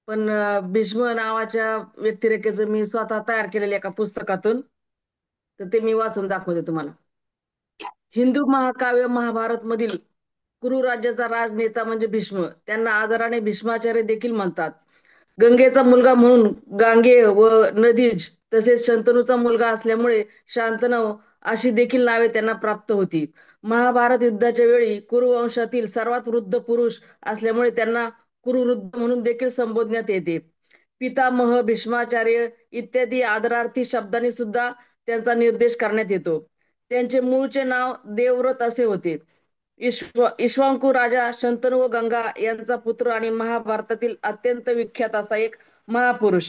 पण भीष्म नावाच्या व्यक्तिरेखेचं मी स्वतः तयार केलेल्या एका पुस्तकातून, तर ते मी वाचून दाखवते तुम्हाला. हिंदू महाकाव्य महाभारत मधील कुरु राज्याचा राजनेता म्हणजे भीष्म. त्यांना आदराने भीष्माचार्य देखील म्हणतात. गंगेचा मुलगा म्हणून गांगेय व नदीज तसेच शंतनूचा मुलगा असल्यामुळे शांतनु अशी देखील नावे त्यांना प्राप्त होती. महाभारत युद्धाच्या वेळी कुरुवंशातील सर्वात वृद्ध पुरुष असल्यामुळे त्यांना कुरुवृद्ध म्हणून देखील संबोधण्यात येते. पितामह, भीष्माचार्य इत्यादी आदरार्थी शब्दांनी सुद्धा त्यांचा निर्देश करण्यात येतो. त्यांचे मूळचे नाव देवव्रत असे होते. इक्ष्वाकू राजा शंतनू व गंगा यांचा पुत्र आणि महाभारतातील अत्यंत विख्यात असा एक महापुरुष.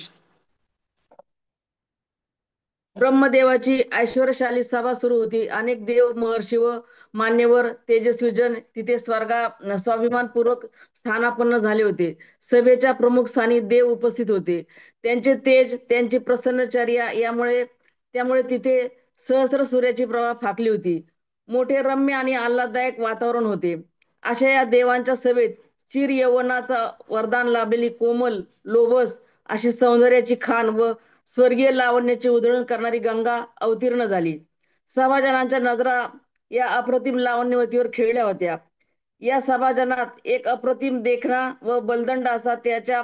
ब्रह्मदेवाची ऐश्वर्यशाली सभा सुरू होती. अनेक देव, महर्षी व मान्यवर तेजस्वी जन तिथे स्वाभिमानपूर्वक स्थानापन्न झाले होते. सभेच्या प्रमुख स्थानी देव उपस्थित होते. त्यांचे तेज, त्यांची प्रसन्नचर्या त्यामुळे तिथे सहस्र सूर्याची प्रभा फाकली होती. मोठे रम्य आणि आल्हाददायक वातावरण होते. अशा या देवांच्या सभेत चिर यौवनाचा वरदान लाभलेली कोमल, लोभस अशी सौंदर्याची खान व स्वर्गीय लावण्याची उधळण करणारी गंगा अवतीर्ण झाली. सभाजनांच्या नजरा या अप्रतिम लावण्यवतीवर खेळल्या होत्या. या सभाजनात एक अप्रतिम देखणा व बलदंड असा त्याच्या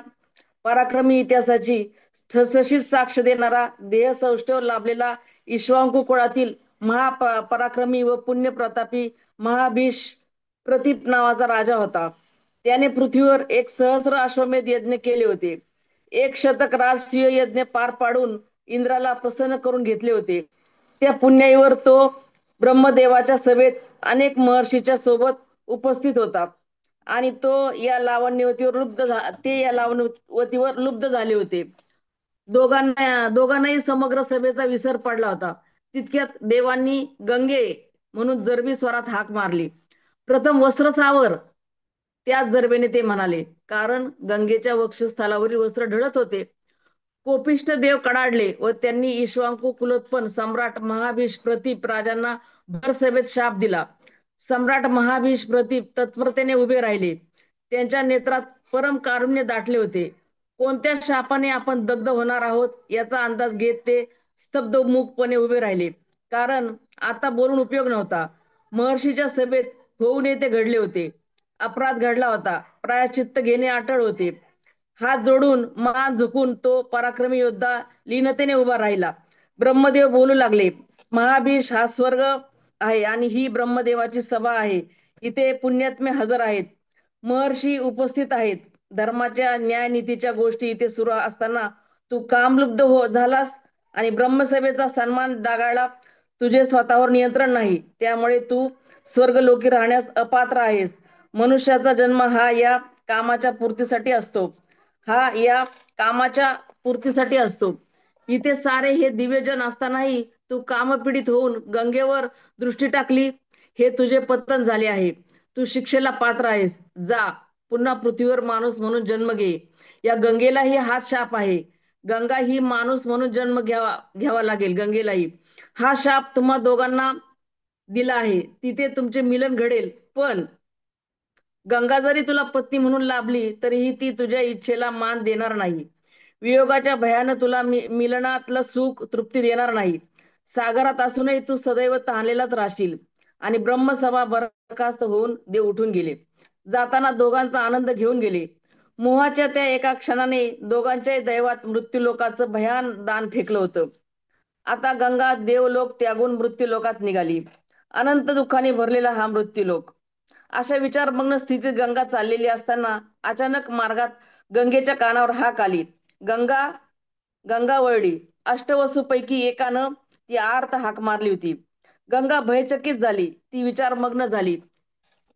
पराक्रमी इतिहासाची ठसठशीत साक्ष देणारा देहसौष्ठव लाभलेला इक्ष्वाकू कुळातील महापराक्रमी व पुण्यप्रतापी महाभीष प्रतीप नावाचा राजा होता. त्याने पृथ्वीवर एक सहस्र अश्वमेध यज्ञ केले होते. एक शतक राजसूय यज्ञ पार पाडून इंद्राला प्रसन्न करून घेतले होते. त्या पुण्याईवर तो ब्रह्मदेवाच्या सभेत अनेक महर्षीच्या सोबत उपस्थित होता आणि ते या लावण्यवतीवर लुब्ध झाले होते. दोघांनाही समग्र सभेचा विसर पडला होता. तितक्यात देवांनी गंगे म्हणून जरबी स्वरात हाक मारली. प्रथम वस्त्र सावर, त्याच जरबेने ते म्हणाले, कारण गंगेच्या वक्षस्थलावरील वस्त्र ढळत होते. कोपिष्ठ देव कडाडले व त्यांनी इक्ष्वाकू कुलोत्पन्न सम्राट महाभीष प्रतीप राजांना भर सभेत शाप दिला. सम्राट महाभीष प्रतीप तत्परतेने उभे राहिले. त्यांच्या नेत्रात परम कारुण्य दाटले होते. कोणत्या शापाने आपण दग्ध होणार आहोत याचा अंदाज घेत ते स्तब्ध मूकपणे उभे राहिले, कारण आता बोलून उपयोग नव्हता. महर्षीच्या सभेत होऊ नये ते घडले होते. अपराध घडला होता. प्रायश्चित्त घेणे अटळ होते. हात जोडून मान झुकून तो पराक्रमी योद्धा लीनतेने उभा राहिला. ब्रह्मदेव बोलू लागले, महाभीष, हा स्वर्ग आहे आणि ही ब्रह्मदेवाची सभा आहे. इथे पुण्यात्मे हजर आहेत. महर्षी उपस्थित आहेत. धर्माच्या न्यायनीतीच्या गोष्टी इथे सुरू असताना तू कामलुब्ध झालास आणि ब्रह्मसभेचा सन्मान डागाळला. तुझे स्वतःवर नियंत्रण नाही, त्यामुळे तू स्वर्गलोकी राहण्यास अपात्र आहेस. मनुष्याचा जन्म हा या कामाच्या पूर्तीसाठी असतो. इथे सारे हे दिव्यजन असतानाही तू कामपीडित होऊन गंगेवर दृष्टी टाकली. हे तुझे पतन झाले आहे. तू शिक्षेला पात्र आहेस. जा, पुन्हा पृथ्वीवर माणूस म्हणून जन्म घे. या गंगेलाही हाच शाप आहे. गंगा ही माणूस म्हणून जन्म घ्यावा लागेल. गंगेलाही हा शाप तुम्हा दोघांना दिला आहे. तिथे तुमचे मिलन घडेल. पण गंगा जरी तुला पत्नी म्हणून लाभली तरीही ती तुझ्या इच्छेला मान देणार नाही. वियोगाच्या भयानं तुला मिलनातलं सुख, तृप्ती देणार नाही. सागरात असूनही तू सदैव तहानलेलाच राहशील. आणि ब्रह्मसभा बरखास्त होऊन देव उठून गेले. जाताना दोघांचा आनंद घेऊन गेले. मोहाच्या त्या एका क्षणाने दोघांच्याही दैवात मृत्यूलोकाचं भयान दान फेकलं होतं. आता गंगा देवलोक त्यागून मृत्यूलोकात निघाली. अनंत दुःखाने भरलेला हा मृत्यूलोक. अशा विचारमग्न स्थितीत गंगा चाललेली असताना अचानक मार्गात गंगेच्या कानावर हाक आली. गंगा, गंगा वळली. अष्टवसूपैकी एकानं ती आर्त हाक मारली होती. गंगा भयचकित झाली. ती विचारमग्न झाली.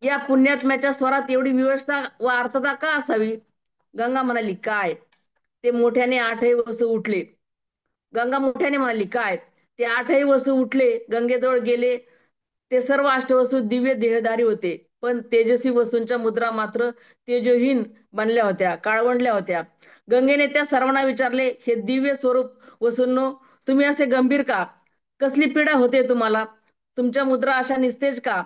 या पुण्यात्म्याच्या स्वरात एवढी विवशता व आर्तता का असावी? गंगा म्हणाली, काय? ते मोठ्याने आठही वसू उठले. गंगा मोठ्याने म्हणाली, काय? ते आठही वसू उठले, गंगेजवळ गेले. ते सर्व अष्टवसू दिव्य देहधारी होते, पण तेजस्वी वसूंच्या मुद्रा मात्र तेजहीन बनल्या होत्या, काळवंडल्या होत्या. गंगेने त्या सर्वांना विचारले, हे दिव्य स्वरूप वसूंनो, तुम्ही असे गंभीर का? कसली पीडा होते तुम्हाला? तुमच्या मुद्रा अशा निस्तेज का?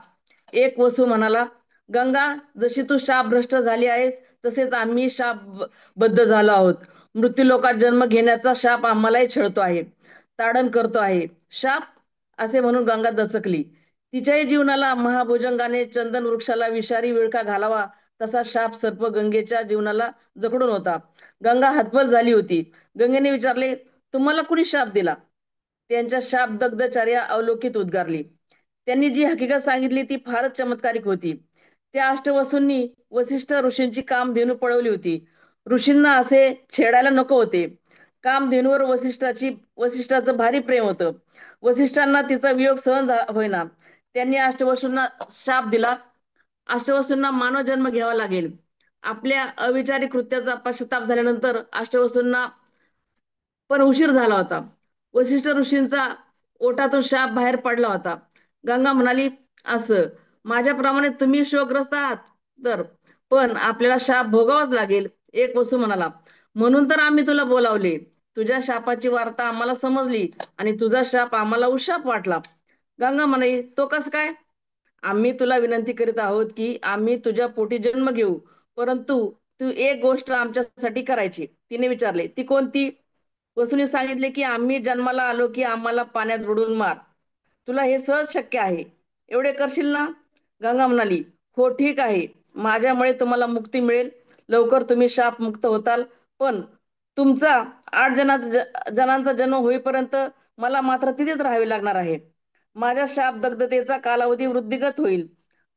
एक वसू म्हणाला, गंगा, जशी तू शापभ्रष्ट झाली आहेस तसेच आम्ही शापबद्ध झालो आहोत. मृत्यू लोकात जन्म घेण्याचा शाप आम्हालाही छळतो आहे, ताडण करतो आहे. शाप असे म्हणून गंगा दचकली. तिच्याही जीवनाला महाभुजंगाने चंदन वृक्षाला विषारी विळखा घालावा तसा शाप सर्प गंगेच्या जीवनाला जकडून होता. गंगा हतबल झाली होती. गंगेने विचारले, तुम्हाला कुणी शाप दिला? त्यांच्या शाप दग्धचार्या अवलोकित उद्गारली. त्यांनी जी हकीकत सांगितली ती फारच चमत्कारिक होती. त्या अष्टवसूंनी वसिष्ठ ऋषींची कामधेनू पळवली होती. ऋषींना असे छेडायला नको होते. कामधेनूवर वसिष्ठाचं भारी प्रेम होतं. वसिष्ठांना तिचा वियोग सहन होईना. त्यांनी अष्टवसूंना शाप दिला. अष्टवसूंना मानव जन्म घ्यावा लागेल. आपल्या अविचारी कृत्याचा पश्चाताप झाल्यानंतर अष्टवसूंना पण उशीर झाला होता. वसिष्ठ ऋषींचा ओठातून शाप बाहेर पडला होता. गंगा म्हणाली, असं माझ्याप्रमाणे तुम्ही शोकग्रस्त आहात तर, पण आपल्याला शाप भोगावाच लागेल. एक वसू म्हणाला, म्हणून तर आम्ही तुला बोलावले. तुझ्या शापाची वार्ता आम्हाला समजली आणि तुझा शाप आम्हाला उशाप वाटला. गंगा म्हणाली, तो कसं काय? आम्ही तुला विनंती करीत आहोत की आम्ही तुझ्या पोटी जन्म घेऊ, परंतु तू एक गोष्ट आमच्यासाठी करायची. तिने विचारले, ती कोणती? वसुने सांगितले की आम्ही जन्माला आलो की आम्हाला पाण्यात बुडून मार. तुला हे सहज शक्य आहे, एवढे करशील ना? गंगा म्हणाली, हो ठीक आहे, माझ्यामुळे तुम्हाला मुक्ती मिळेल. लवकर तुम्ही शाप मुक्त होताल. पण तुमचा 8 जणांचा जन्म होईपर्यंत मला मात्र तिथेच राहावे लागणार आहे. माझ्या शाप दग्धतेचा कालावधी वृद्धिगत होईल.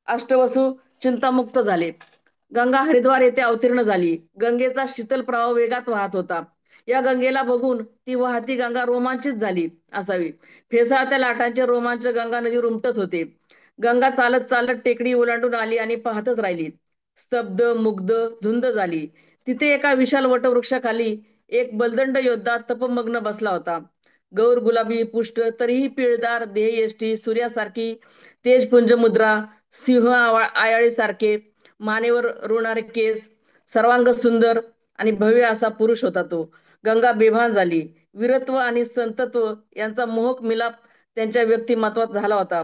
अष्टवसू चिंतामुक्त झाले. गंगा हरिद्वार येथे अवतीर्ण झाली. गंगेचा शीतल प्रवाह वेगात वाहत होता. या गंगेला बघून ती वाहती गंगा रोमांचित झाली असावी. फेसाळत्या लाटांचे रोमांच गंगा नदीवर उमटत होते. गंगा चालत चालत टेकडी ओलांडून आली आणि पाहतच राहिली. स्तब्ध, मुग्ध, धुंद झाली. तिथे एका विशाल वटवृक्षाखाली एक बलदंड योद्धा तपमग्न बसला होता. गौर गुलाबी पुष्ट, तरीही पिळदार देहयष्टी, सूर्यासारखी तेजपुंज मुद्रा, सिंह आयाळीसारखे मानेवर रुळणारे केस, सर्वांग सुंदर आणि भव्य असा पुरुष होता तो. गंगा बेभान झाली. वीरत्व आणि संतत्व यांचा मोहक मिलाप त्यांच्या व्यक्तिमत्वात झाला होता.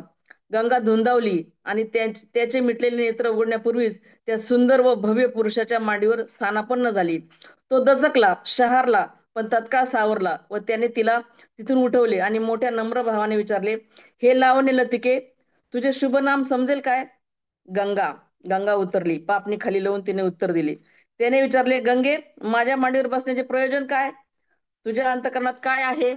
गंगा धुंदावली आणि त्याचे मिटलेले नेत्र उघडण्यापूर्वीच त्या सुंदर व भव्य पुरुषाच्या मांडीवर स्थानापन्न झाली. तो दचकला, शहारला, पण तत्काळ सावरला व त्याने तिला तिथून उठवले आणि मोठ्या नम्र भावाने विचारले, हे लावण्य लतिके, तुझे शुभ नाम समजेल काय? गंगा. गंगा उतरली. पापणी खाली लावून तिने उत्तर दिले. त्याने विचारले, गंगे, माझ्या मांडीवर बसण्याचे प्रयोजन काय? तुझ्या अंतकरणात काय आहे?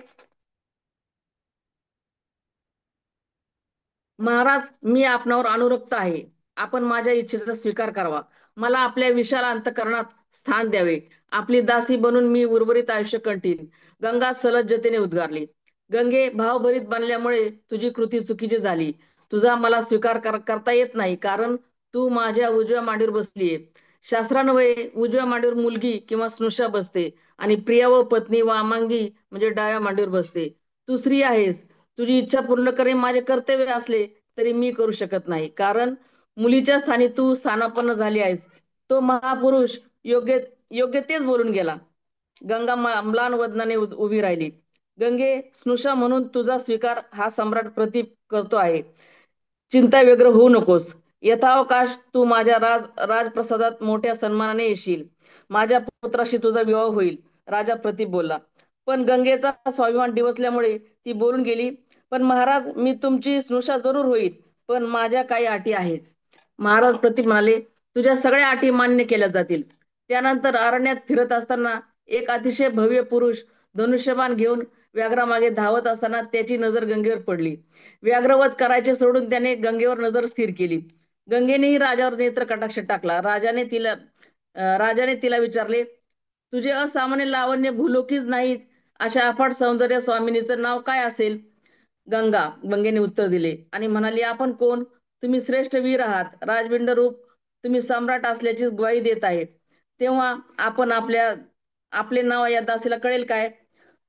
महाराज, मी आपणावर अनुरक्त आहे. आपण माझ्या इच्छेचा स्वीकार करावा. मला आपल्या विशाल अंतकरणात स्थान द्यावे. आपली दासी बनून मी उर्वरित आयुष्य कंठीन. गंगा सलज्जतेने उद्गारली. गंगे, भावभरीत बनल्यामुळे तुझी कृती चुकीची झाली. तुझा मला स्वीकार करता येत नाही, कारण तू माझ्या उजव्या मांडीवर बसलीये. शास्त्रान्वये उजव्या मांडीवर मुलगी किंवा स्नुषा बसते आणि प्रिया व पत्नी व आमांगी म्हणजे डाव्या मांडीवर बसते. तू स्त्री आहेस. तुझी इच्छा पूर्ण करणे माझे कर्तव्य असले तरी मी करू शकत नाही, कारण मुलीच्या स्थानी तू स्थानापन्न झाली आहेस. तो महापुरुष योग्य योग्य तेच बोलून गेला. गंगा म्लान वदनाने उभी राहिली. गंगे, स्नुषा म्हणून तुझा स्वीकार हा सम्राट प्रतीप करतो आहे. चिंता व्यग्र होऊ नकोस. यथावकाश तू माझ्या राजप्रसादात मोठ्या सन्मानाने येशील. माझ्या पुत्राशी तुझा विवाह होईल. राजा प्रतीप बोलला. पण गंगेचा स्वाभिमान डिवचल्यामुळे ती बोलून गेली, पण महाराज, मी तुमची स्नुषा जरूर होईल, पण माझ्या काही अटी आहेत. महाराज प्रतीप म्हणाले, तुझ्या सगळ्या अटी मान्य केल्या जातील. त्यानंतर अरण्यात फिरत असताना एक अतिशय भव्य पुरुष धनुष्यबाण घेऊन व्याघ्रामागे धावत असताना त्याची नजर गंगेवर पडली. व्याघ्रवध करायचे सोडून त्याने गंगेवर नजर स्थिर केली. गंगेनेही राजावर नेत्र कटाक्ष टाकला. राजाने तिला विचारले, तुझे असामान्य लावण्य भूलोकीच नाहीत अशा अफाट सौंदर्य स्वामिनीचं नाव काय असेल? गंगेने उत्तर दिले आणि म्हणाली, आपण कोण? तुम्ही श्रेष्ठ वीर आहात. राजबिंड रूप तुम्ही सम्राट असल्याची ग्वाही देत आहे. तेव्हा आपण आपले नाव या दासीला कळेल काय?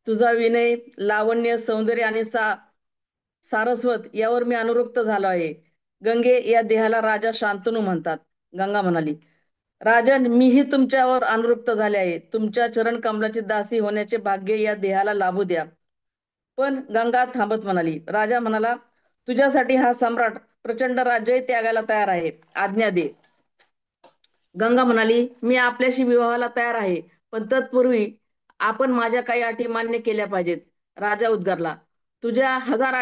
तुझा विनय, लावण्य, सौंदर्य आणि सारस्वत यावर मी अनुरक्त झालो आहे. गंगे, या देहाला राजा शांतनू म्हणतात. गंगा म्हणाली, राजन, मीही तुमच्यावर अनुरक्त झाले आहे. तुमच्या चरण कमलाची दासी होण्याचे भाग्य या देहाला लाभू द्या. पण गंगा थांबत म्हणाली. राजा म्हणाला, तुझ्यासाठी हा सम्राट प्रचंड राज्य त्यागायला तयार आहे. आज्ञा दे. गंगा म्हणाली, मी आपल्याशी विवाहाला तयार आहे, पण तत्पूर्वी आपण माझ्या काही अटी मान्य केल्या पाहिजेत. राजा उद्गारला, तुझ्या हजार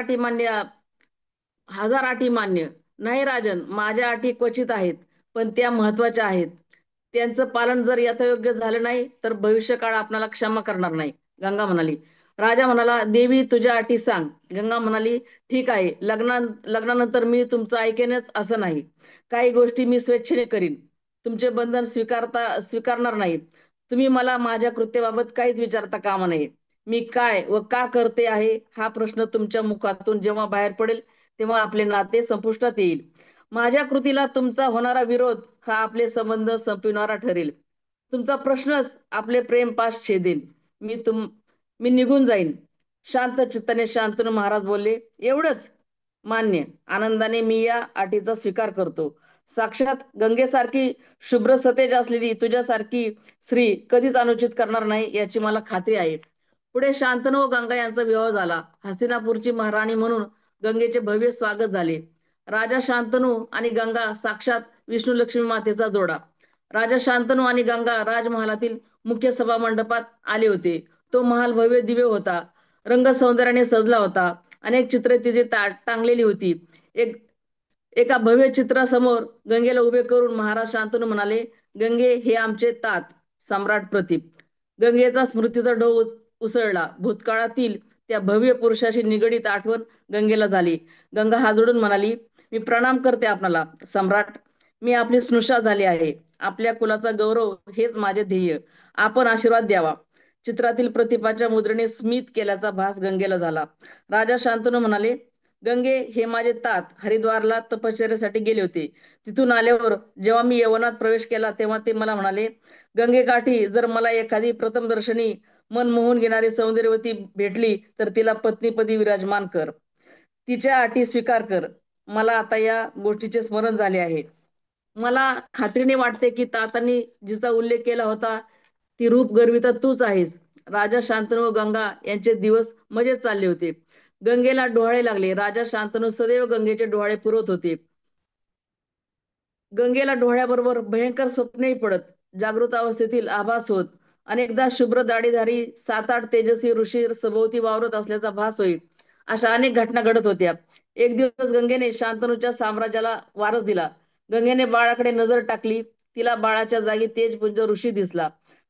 अटी मान्य नाही राजन. माझ्या अटी क्वचित आहेत, पण त्या महत्वाच्या आहेत. त्यांचं पालन जर यथायोग्य झालं नाही तर भविष्यकाळ आपणाला क्षमा करणार नाही. गंगा म्हणाली. राजा म्हणाला, देवी तुझ्या अटी सांग. गंगा म्हणाली, ठीक आहे, लग्नानंतर मी तुमचं ऐकेनच असं नाही. काही गोष्टी मी स्वेच्छेने करीन. तुमचे बंधन स्वीकारणार नाही. तुम्ही मला माझ्या कृत्याबाबत काहीच विचारता कामा नये. मी काय व का करते आहे हा प्रश्न तुमच्या मुखातून जेव्हा बाहेर पडेल तेव्हा आपले नाते संपुष्टात येईल. माझ्या कृतीला तुमचा होणारा विरोध हा आपले संबंध संपविणारा ठरेल. तुमचा प्रश्नच आपले प्रेम पास छेदेल. मी तुम मी निघून जाईन. शांत चित्ताने शांतनु महाराज बोलले, एवढंच? मान्य. आनंदाने मी या अटीचा स्वीकार करतो. साक्षात गंगेसारखी शुभ्र सतेज असलेली तुझ्यासारखी स्त्री कधीच अनुचित करणार नाही याची मला खात्री आहे. पुढे शांतनु व गंगा यांचा विवाह झाला. हस्तिनापूरची महाराणी म्हणून गंगेचे भव्य स्वागत झाले. राजा शांतनु आणि गंगा साक्षात विष्णू लक्ष्मी मातेचा जोडा. राजा शांतनु आणि गंगा राजमहालातील मुख्य सभा मंडपात आले होते. तो महाल भव्य दिव्य होता. रंग सौंदर्याने सजला होता. अनेक चित्रे तिथे टांगलेली होती. एका भव्य चित्रासमोर गंगेला उभे करून महाराज शांतनु म्हणाले, गंगे, हे आमचे तात सम्राट प्रतीप. गंगेचा स्मृतीचा ढोळ उसळला. भूतकाळातील त्या भव्य पुरुषाशी निगडीत आठवण गंगेला झाली. गंगा हात जोडून म्हणाली, मी प्रणाम करते आपणाला सम्राट. मी आपली स्नुषा झाली आहे. आपल्या कुलाचा गौरव हेच माझे ध्येय. आपण आशीर्वाद द्यावा. चित्रातील प्रतिपाच्या मुद्रेने स्मित केल्याचा भास गंगेला झाला. राजा शांतनु म्हणाले, गंगे, हे माझे तात हरिद्वारला तपश्चर्यासाठी गेले होते. तिथून आल्यावर जेव्हा मी यवनात प्रवेश केला तेव्हा ते मला म्हणाले, गंगेकाठी जर मला एखादी प्रथमदर्शनी मन मोहून घेणारी सौंदर्यवती भेटली तर तिला पत्नीपदी विराजमान कर. तिच्या अटी स्वीकार कर. मला आता या गोष्टीचे स्मरण झाले आहे. मला खात्रीने वाटते की तातांनी जिचा उल्लेख केला होता ती रूप गर्विता तूच आहेस. राजा शांतनु व गंगा यांचे दिवस मजेत चालले होते. गंगेला डोहाळे लागले. राजा शांतनु सदैव गंगेचे डोहाळे पुरवत होते. गंगेला डोळ्याबरोबर भयंकर स्वप्नही पडत. जागृत अवस्थेतील आभास होत. अनेकदा शुभ्र दाढीधारी 7-8 तेजस्वी ऋषी सभोवती वावरत असल्याचा भास होईल. अशा अनेक घटना घडत होत्या. एक दिवस गंगेने शांतनूच्या साम्राज्याला वारस दिला. गंगेने बाळाकडे नजर टाकली. तिला बाळाच्या जागी तेजपुंज ऋषी दिसला.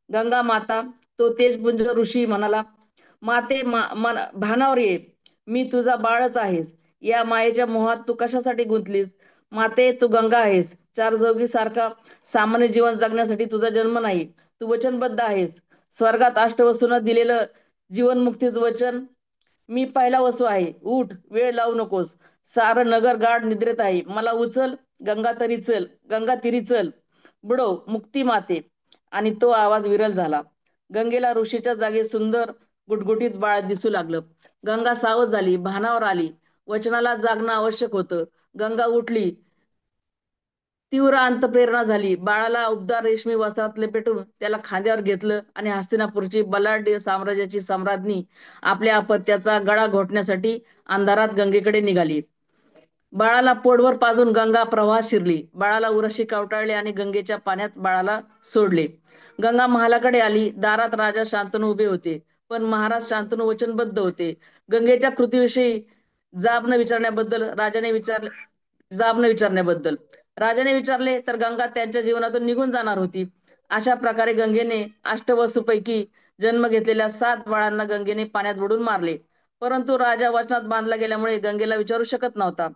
गंगा माता, तो तेजपुंज ऋषी म्हणाला, माते भानावर ये. मी तुझा बाळच आहेस. या मायेच्या मोहात तू कशासाठी गुंतलीस? माते, तू गंगा आहेस. चार चौघी सारखा सामान्य जीवन जगण्यासाठी तुझा जन्म नाही. तू वचनबद्ध आहेस. स्वर्गात अष्टवसूंना दिलेलं जीवनमुक्तीचं वचन. मी पहिला वसू आहे. उठ, वेळ लावू नकोस. सारं नगर गाढ निद्रेत आहे. मला उचल, गंगा तिरी चल. बुडव, मुक्ती माते. आणि तो आवाज विरल झाला. गंगेला ऋषीच्या जागी सुंदर गुटगुटीत बाळ दिसू लागलं. गंगा सावध झाली, भानावर आली. वचनाला जागणं आवश्यक होतं. गंगा उठली. तीव्र अंतप्रेरणा झाली. बाळाला उबदार रेशमी वस्त्रात लपेटून त्याला खांद्यावर घेतलं आणि हस्तिनापूरची बलाढ्य साम्राज्याची सम्राज्ञी आपल्या अपत्याचा गळा घोटण्यासाठी अंधारात गंगेकडे निघाली. बाळाला पोटभर पाजून गंगा प्रवाहात शिरली. बाळाला उरशी कवटाळले आणि गंगेच्या पाण्यात बाळाला सोडले. गंगा महालाकडे आली. दारात राजा शांतनु उभे होते, पण महाराज शांतनु वचनबद्ध होते. गंगेच्या कृतीविषयी जाब न विचारण्याबद्दल राजाने विचारले जाब न विचारण्याबद्दल राजाने विचारले तर गंगा त्यांच्या जीवनातून निघून जाणार होती. अशा प्रकारे गंगेने अष्टवसूपैकी जन्म घेतलेल्या 7 बाळांना गंगेने पाण्यात बुडून मारले. परंतु राजा वचनात बांधला गेल्यामुळे गंगेला विचारू शकत नव्हता.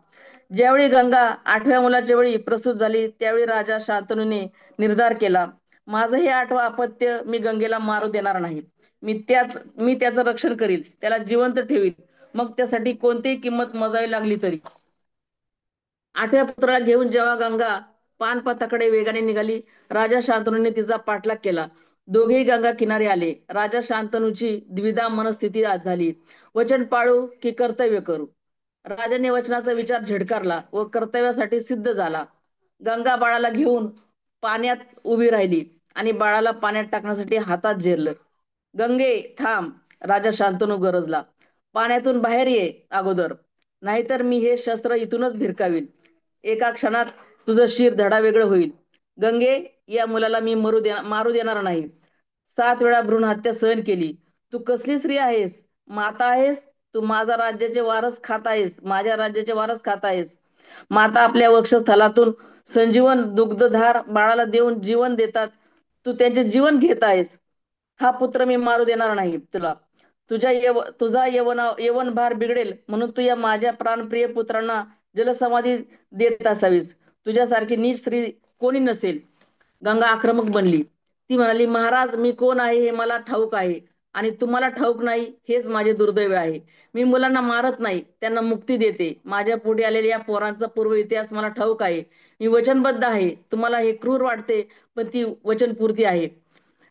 ज्यावेळी गंगा 8व्या मुलाच्या वेळी प्रसूत झाली त्यावेळी राजा शांतनुने निर्धार केला, माझं हे 8वं अपत्य मी गंगेला मारू देणार नाही. मी त्याचं रक्षण करील, त्याला जिवंत ठेवील, मग त्यासाठी कोणतीही किंमत मोजावी लागली तरी. 8व्या पुत्राला घेऊन जेव्हा गंगा पानपथाकडे वेगाने निघाली, राजा शांतनुने तिचा पाठलाग केला. दोघेही गंगा किनारी आले. राजा शांतनुची द्विधा मनस्थिती झाली. वचन पाळू की कर्तव्य करू? राजाने वचनाचा विचार झिडकारला व कर्तव्यासाठी सिद्ध झाला. गंगा बाळाला घेऊन पाण्यात उभी राहिली आणि बाळाला पाण्यात टाकण्यासाठी हातात झेललं. गंगे, थांब. राजा शांतनु गरजला. पाण्यातून बाहेर ये अगोदर, नाहीतर मी हे शस्त्र इथूनच भिरकावीन. एका क्षणात तुझं शिर धडावेगळं होईल. गंगे, या मुलाला मी मारू देणार नाही. 7 वेळा भ्रूण हत्या सहन केली. तू कसली स्त्री आहेस? माता आहेस? तू माझ्या राज्याचे वारस खात आहेस. माता आपल्या वक्षस्थलातून संजीवन दुग्धधार बाळाला देऊन जीवन देतात. तू त्यांचे जीवन घेत आहेस. हा पुत्र मी मारू देणार नाही तुला. तुझा यवन भार बिघडेल म्हणून तू या माझ्या प्राणप्रिय पुत्रांना जलसमाधी देत असावीस. तुझ्यासारखी नीच स्त्री कोणी नसेल. गंगा आक्रमक बनली. ती म्हणाली, महाराज, मी कोण आहे हे मला ठाऊक आहे आणि तुम्हाला ठाऊक नाही हेच माझे दुर्दैव आहे. मी मुलांना मारत नाही, त्यांना मुक्ती देते. माझ्या पुढे आलेल्या या पोरांचा पूर्व इतिहास मला ठाऊक आहे. मी वचनबद्ध आहे. तुम्हाला हे क्रूर वाटते, पण ती वचनपूर्ती आहे.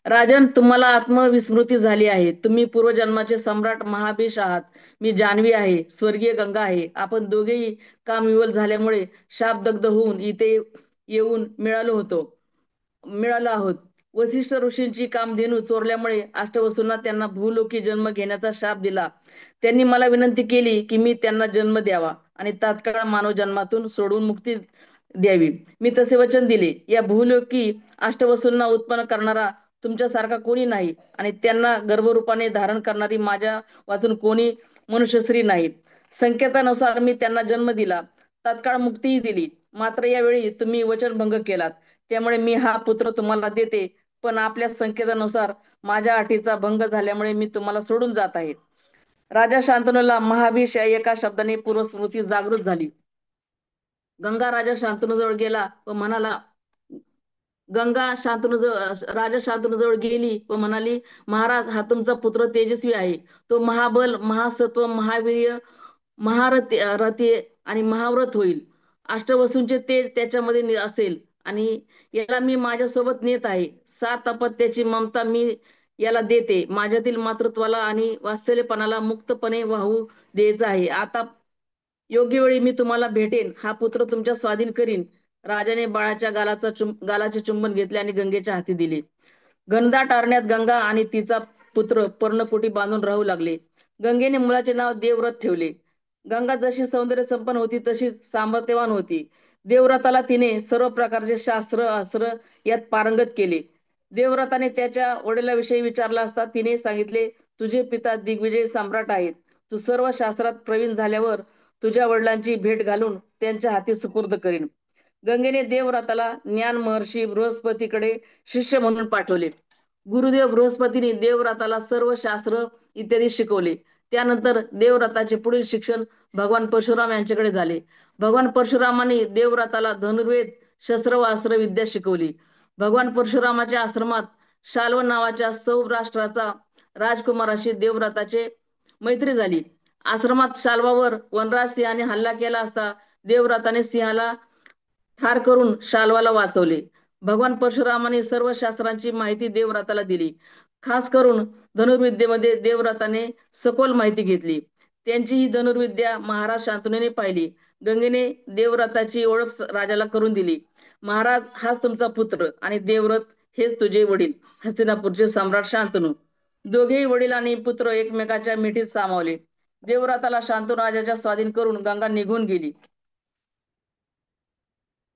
राजन, तुम्हाला आत्मविस्मृती झाली आहे. तुम्ही पूर्वजन्माचे सम्राट महाबीश आहात. मी जान्हवी आहे, स्वर्गीय गंगा आहे. आपण दोघेही कामविवल झाल्यामुळे शापदग्ध होऊन इथे येऊन मिळालो आहोत. वसिष्ठ ऋषींची कामधेनू चोरल्यामुळे अष्टवसूंना त्यांना भूलोकी जन्म घेण्याचा शाप दिला. त्यांनी मला विनंती केली की मी त्यांना जन्म द्यावा आणि तात्काळ मानव जन्मातून सोडून मुक्ती द्यावी. मी तसे वचन दिले. या भूलोकी अष्टवसूंना उत्पन्न करणारा तुमच्यासारखा कोणी नाही आणि त्यांना गर्भरूपाने धारण करणारी माझ्या वाचून कोणी मनुष्यश्री नाही. संकेतानुसार मी त्यांना जन्म दिला, तात्काळ मुक्तीही दिली. मात्र यावेळी तुम्ही वचनभंग केलात, त्यामुळे मी हा पुत्र तुम्हाला देते, पण आपल्या संकेतानुसार माझ्या अटीचा भंग झाल्यामुळे मी तुम्हाला सोडून जात आहे. राजा शांतनूला महाभिष या एका शब्दाने पूर्वस्मृती जागृत झाली. गंगा राजा शांतनूजवळ गेला व म्हणाला गंगा राजा शांतनूजवळ गेली व म्हणाली, महाराज, हा तुमचा पुत्र तेजस्वी आहे. तो महाबल, महासत्व, महावीर्य, रथे आणि महाव्रत होईल. अष्टवसूंचे तेज त्याच्यामध्ये असेल आणि याला मी माझ्यासोबत नेत आहे. 7 अपत्याची ममता मी याला देते. माझ्यातील मातृत्वाला आणि वात्सल्यपणाला मुक्तपणे वाहू द्यायचं आहे. आता योग्य वेळी मी तुम्हाला भेटेन. हा पुत्र तुमच्या स्वाधीन करीन. राजाने बाळाच्या गालाचे चुंबन घेतले आणि गंगेच्या हाती दिले. घनदाट अरण्यात गंगा आणि तिचा पुत्र पर्णकुटी बांधून राहू लागले. गंगेने मुलाचे नाव देवव्रत ठेवले. गंगा जशी सौंदर्य संपन्न होती तशीच सामर्थ्यवान होती. देवव्रताला तिने सर्व प्रकारचे शास्त्र अस्त्र यात पारंगत केले. देवव्रताने त्याच्या वडिलांविषयी विचारला असता तिने सांगितले, तुझे पिता दिग्विजय सम्राट आहेत. तू सर्व शास्त्रात प्रवीण झाल्यावर तुझ्या वडिलांची भेट घालून त्यांच्या हाती सुपूर्द करीन. गंगेने देवव्रताला ज्ञान महर्षी बृहस्पतीकडे शिष्य म्हणून पाठवले. गुरुदेव बृहस्पतीने देवव्रताला सर्व शास्त्र इत्यादी शिकवले. त्यानंतर देवव्रताचे पुढील शिक्षण भगवान परशुराम यांच्याकडे झाले. भगवान परशुरामांनी देवव्रताला धनुर्वेद, शस्त्र व अस्त्र विद्या शिकवली. भगवान परशुरामाच्या आश्रमात शाल्व नावाच्या सौराष्ट्राचा राजकुमाराशी देवव्रताचे मैत्री झाली. आश्रमात शाल्वावर वनराज सिंहाने हल्ला केला असता देवव्रताने सिंहाला ठार करून शाल्वाला वाचवले. भगवान परशुरामाने सर्व शास्त्रांची माहिती देवव्रताला दिली. खास करून धनुर्विद्येमध्ये देवव्रताने सखोल माहिती घेतली. त्यांची ही धनुर्विद्या महाराज शांतनुने पाहिली. गंगेने देवव्रताची ओळख राजाला करून दिली. महाराज, हाच तुमचा पुत्र आणि देवव्रत हेच तुझे वडील, हस्तिनापूरचे सम्राट शांतनू. दोघेही वडील आणि पुत्र एकमेकाच्या मिठीत सामावले. देवव्रताला शांतनू राजाच्या स्वाधीन करून गंगा निघून गेली.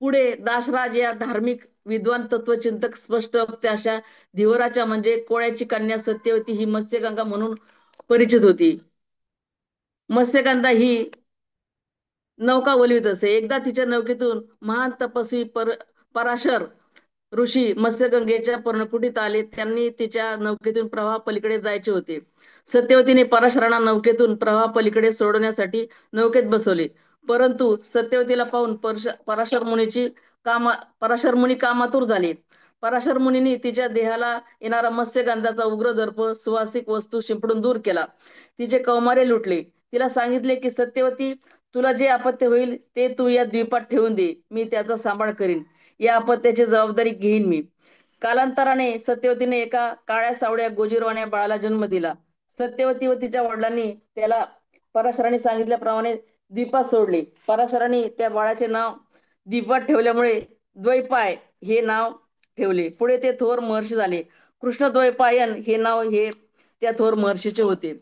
पुढे दाशराज या धार्मिक विद्वान तत्वचिंतक स्पष्ट अशा धीवराच्या म्हणजे कोळ्याची कन्या सत्यवती ही मत्स्यगंगा म्हणून परिचित होती. मत्स्यगंधा ही नौका वलवीत असे. एकदा तिच्या नौकेतून महान तपस्वी पराशर ऋषी मत्स्यगंगेच्या पर्णकुटीत आले. त्यांनी तिच्या नौकेतून प्रवाह पलीकडे जायचे होते. सत्यवतीने पराशरांना नौकेतून प्रवाह पलीकडे सोडवण्यासाठी नौकेत बसवले. परंतु सत्यवतीला पाहून पराशर मुनी कामातूर झाले. पराशर मुनींनी तिच्या देहाला येणारा मत्स्यगंधाचा उग्र दर्प सुवासिक वस्तू शिंपडून दूर केला. तिचे कौमार्य लुटले. तिला सांगितले की सत्यवती, तुला जे अपत्य होईल ते तू या द्वीपात ठेवून दे. मी त्याचा सांभाळ करीन. या अपत्याची जबाबदारी घेईन मी. कालांतराने सत्यवतीने एका काळ्या सावळ्या गोजीरवाण्या बाळाला जन्म दिला. सत्यवती व तिच्या वडिलांनी त्याला पराशरांनी सांगितल्याप्रमाणे द्वीपात सोडले. पराशरांनी त्या बाळाचे नाव द्वीपात ठेवल्यामुळे द्वैपाय हे नाव ठेवले. पुढे ते थोर महर्षी झाले. कृष्णद्वैपायन हे नाव त्या थोर महर्षीचे होते.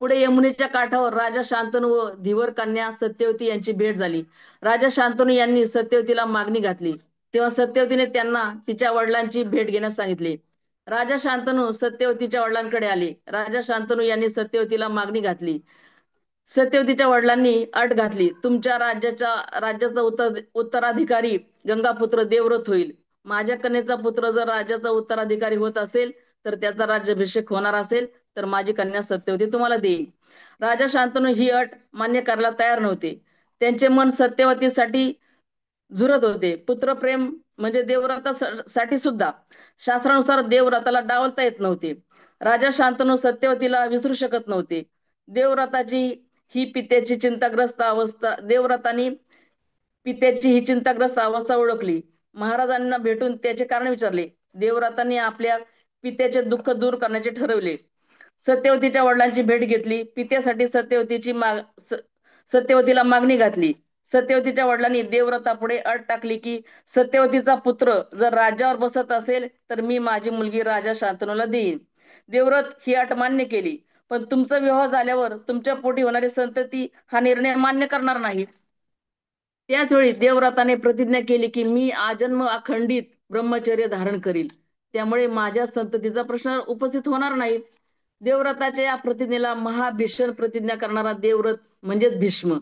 पुढे यमुनेच्या काठावर राजा शांतनू व धीवर कन्या सत्यवती यांची भेट झाली. राजा शांतनू यांनी सत्यवतीला मागणी घातली तेव्हा सत्यवतीने त्यांना तिच्या वडिलांची भेट घेण्यास सांगितले. राजा शांतनू सत्यवतीच्या वडिलांकडे आले. राजा शांतनू यांनी सत्यवतीला मागणी घातली. सत्यवतीच्या वडिलांनी अट घातली, तुमच्या राज्याचा उत्तराधिकारी गंगापुत्र देवव्रत होईल. माझ्या कन्येचा पुत्र जर राज्याचा उत्तराधिकारी होत असेल तर त्याचा राज्याभिषेक होणार असेल तर माझी कन्या सत्यवती तुम्हाला देईल. राजा शांतनू ही अट मान्य करायला तयार नव्हते. त्यांचे मन सत्यवतीसाठी झुरत होते. पुत्रप्रेम म्हणजे देवव्रतासाठी सुद्धा शास्त्रानुसार देवव्रताला डावलता येत नव्हते. राजा शांतनू सत्यवतीला विसरू शकत नव्हते. देवव्रताची ही पित्याची चिंताग्रस्त अवस्था देवव्रतांनी पित्याची ही चिंताग्रस्त अवस्था ओळखली. महाराजांना भेटून त्याचे कारण विचारले. देवव्रतांनी आपल्या पित्याचे दुःख दूर करण्याचे ठरवले. सत्यवतीच्या वडिलांची भेट घेतली. पित्यासाठी सत्यवतीला मागणी घातली. सत्यवतीच्या वडिलांनी देवव्रतापुढे अट टाकली की सत्यवतीचा पुत्र जर राज्यावर बसत असेल तर मी माझी मुलगी राजा शांतनूला देईन. देवव्रत ही अट मान्य केली. पण तुमचा विवाह झाल्यावर तुमच्या पोटी होणारी संतती हा निर्णय मान्य करणार नाही. त्याच वेळी देवव्रताने प्रतिज्ञा केली की मी आजन्म अखंडित ब्रह्मचर्य धारण करील, त्यामुळे माझ्या संततीचा प्रश्न उपस्थित होणार नाही. देवव्रताच्या या प्रतिज्ञेला महाभीषण प्रतिज्ञा करणारा देवव्रत म्हणजेच भीष्म.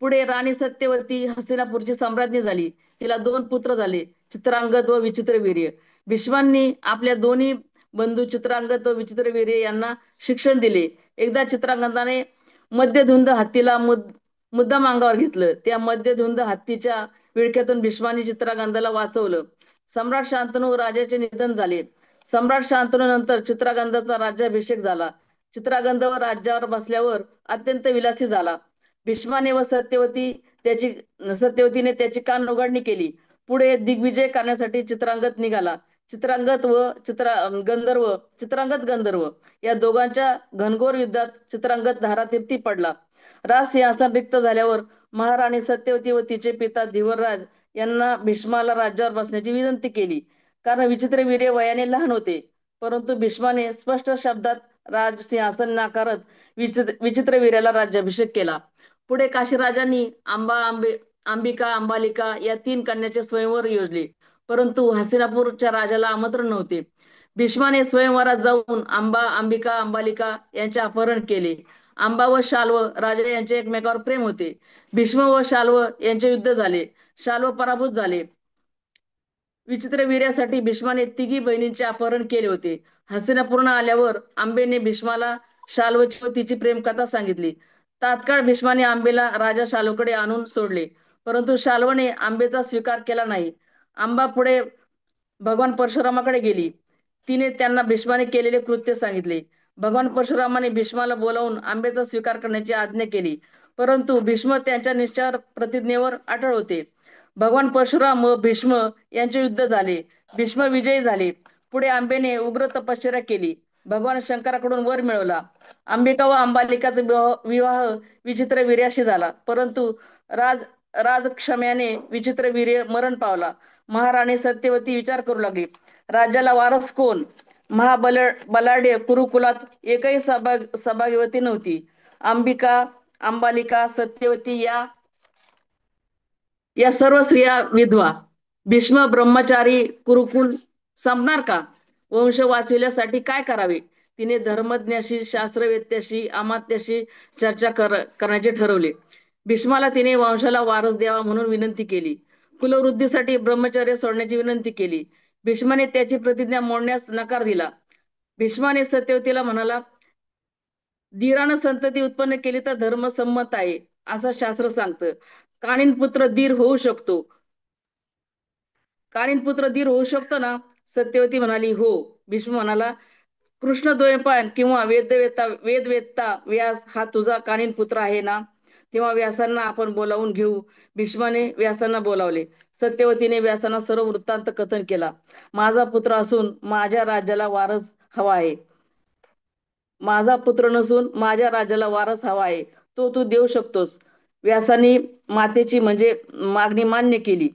पुढे राणी सत्यवती हस्तिनापूरची सम्राज्ञी झाली. तिला 2 पुत्र झाले, चित्रांगद व विचित्रवीर्य. भीष्मांनी आपल्या दोन्ही बंधू चित्रांगद व विचित्रवीर्य यांना शिक्षण दिले. एकदा चित्रांगदाने मध्यधुंद हत्तीला मुद्दाम अंगावर घेतलं. त्या मध्यधुंद हत्तीच्या विळख्यातून भीष्मांनी चित्रांगदाला वाचवलं. सम्राट शांतनू राजाचे निधन झाले. सम्राट शांतनू नंतर चित्रांगदाचा राज्याभिषेक झाला. चित्रांगद राज्यावर बसल्यावर अत्यंत विलासी झाला. भीष्माने व सत्यवतीने त्याची कान उघडणी केली. पुढे दिग्विजय करण्यासाठी चित्रांगद निघाला. चित्रांगद गंधर्व या दोघांच्या घनघोर युद्धात चित्रांगद धारातीर्थी पडला. राजसिंहासन रिक्त झाल्यावर महाराणी सत्यवती व तिचे पिता धीवरराज यांना भीष्माला राज्यावर बसण्याची विनंती केली, कारण विचित्रवीर्य वयाने लहान होते. परंतु भीष्माने स्पष्ट शब्दात राजसिंहासन नाकारत विचित्रवीर्याला राज्याभिषेक केला. पुढे काशीराजांनी अंबिका, अंबालिका या 3 कन्याचे स्वयंवर योजले, परंतु हस्तिनापूरच्या राजाला आमंत्रण नव्हते. भीष्माने स्वयंवरात जाऊन अंबिका, अंबालिका यांचे अपहरण केले. अंबा व शाल्व राजा यांचे एकमेकावर प्रेम होते. भीष्म व शाल्व यांचे युद्ध झाले. शाल्व पराभूत झाले. विचित्रवीर्यासाठी भीष्माने 3 बहिणींचे अपहरण केले होते. हस्तिनापूरला आल्यावर आंबेने भीष्माला शाल्वची व तिची प्रेमकथा सांगितली. तात्काळ भीष्माने आंबेला राजा शाल्वकडे आणून सोडले, परंतु शाल्वने आंबेचा स्वीकार केला नाही. अंबा पुढे भगवान परशुरामाकडे गेली. तिने त्यांना भीष्माने केलेले कृत्य सांगितले. भगवान परशुरामाने भीष्माला बोलावून आंबेचा स्वीकार करण्याची आज्ञा केली, परंतु भीष्म त्यांच्या निश्चय प्रतिज्ञेवर अटळ होते. भगवान परशुराम व भीष्म यांचे युद्ध झाले. भीष्म विजयी झाले. पुढे आंबेने उग्र तपश्चर्या केली. भगवान शंकराकडून वर मिळवला. अंबिका व अंबालिकाचा विवाह विचित्रवीर्याशी झाला, परंतु राजक्षम्याने विचित्रवीर्य मरण पावला. महाराणी सत्यवती विचार करू लागली, राज्याला वारस कोण? महाबलाढ्य कुरुकुलात एकही सभाग्यवती नव्हती. अंबिका, अंबालिका, सत्यवती या सर्व स्त्रिया विधवा. भीष्म ब्रह्मचारी कुरुकुल संपणार का? वंश वाचविल्यासाठी काय करावे? तिने धर्मज्ञाशी, शास्त्रवेत्याशी, अमात्याशी चर्चा करण्याचे ठरवले. भीष्माला तिने वंशाला वारस द्यावा म्हणून विनंती केली. कुलवृद्धीसाठी ब्रह्मचर्य सोडण्याची विनंती केली. भीष्माने त्याची प्रतिज्ञा मोडण्यास नकार दिला. भीष्माने सत्यवतीला म्हणाला, धीरानं संतती उत्पन्न केली तर धर्मसंमत आहे असं शास्त्र सांगतं. कालीन पुत्र धीर होऊ शकतो. कालीन पुत्र धीर होऊ शकतो ना? सत्यवती म्हणाली, हो. भीष्म म्हणाला, कृष्णद्वैपायन किंवा वेदवेत्ता व्यास हा तुझा कालीन पुत्र आहे ना? तेव्हा व्यासांना आपण बोलावून घेऊ. भीष्माने व्यासांना बोलावले. सत्यवतीने व्यासांना सर्व वृत्तांत कथन केला. माझा पुत्र असून माझ्या राज्याला वारस हवा आहे. माझा पुत्र नसून माझ्या राज्याला वारस हवा आहे, तो तू देऊ शकतोस. व्यासांनी मातेची म्हणजे मागणी मान्य केली.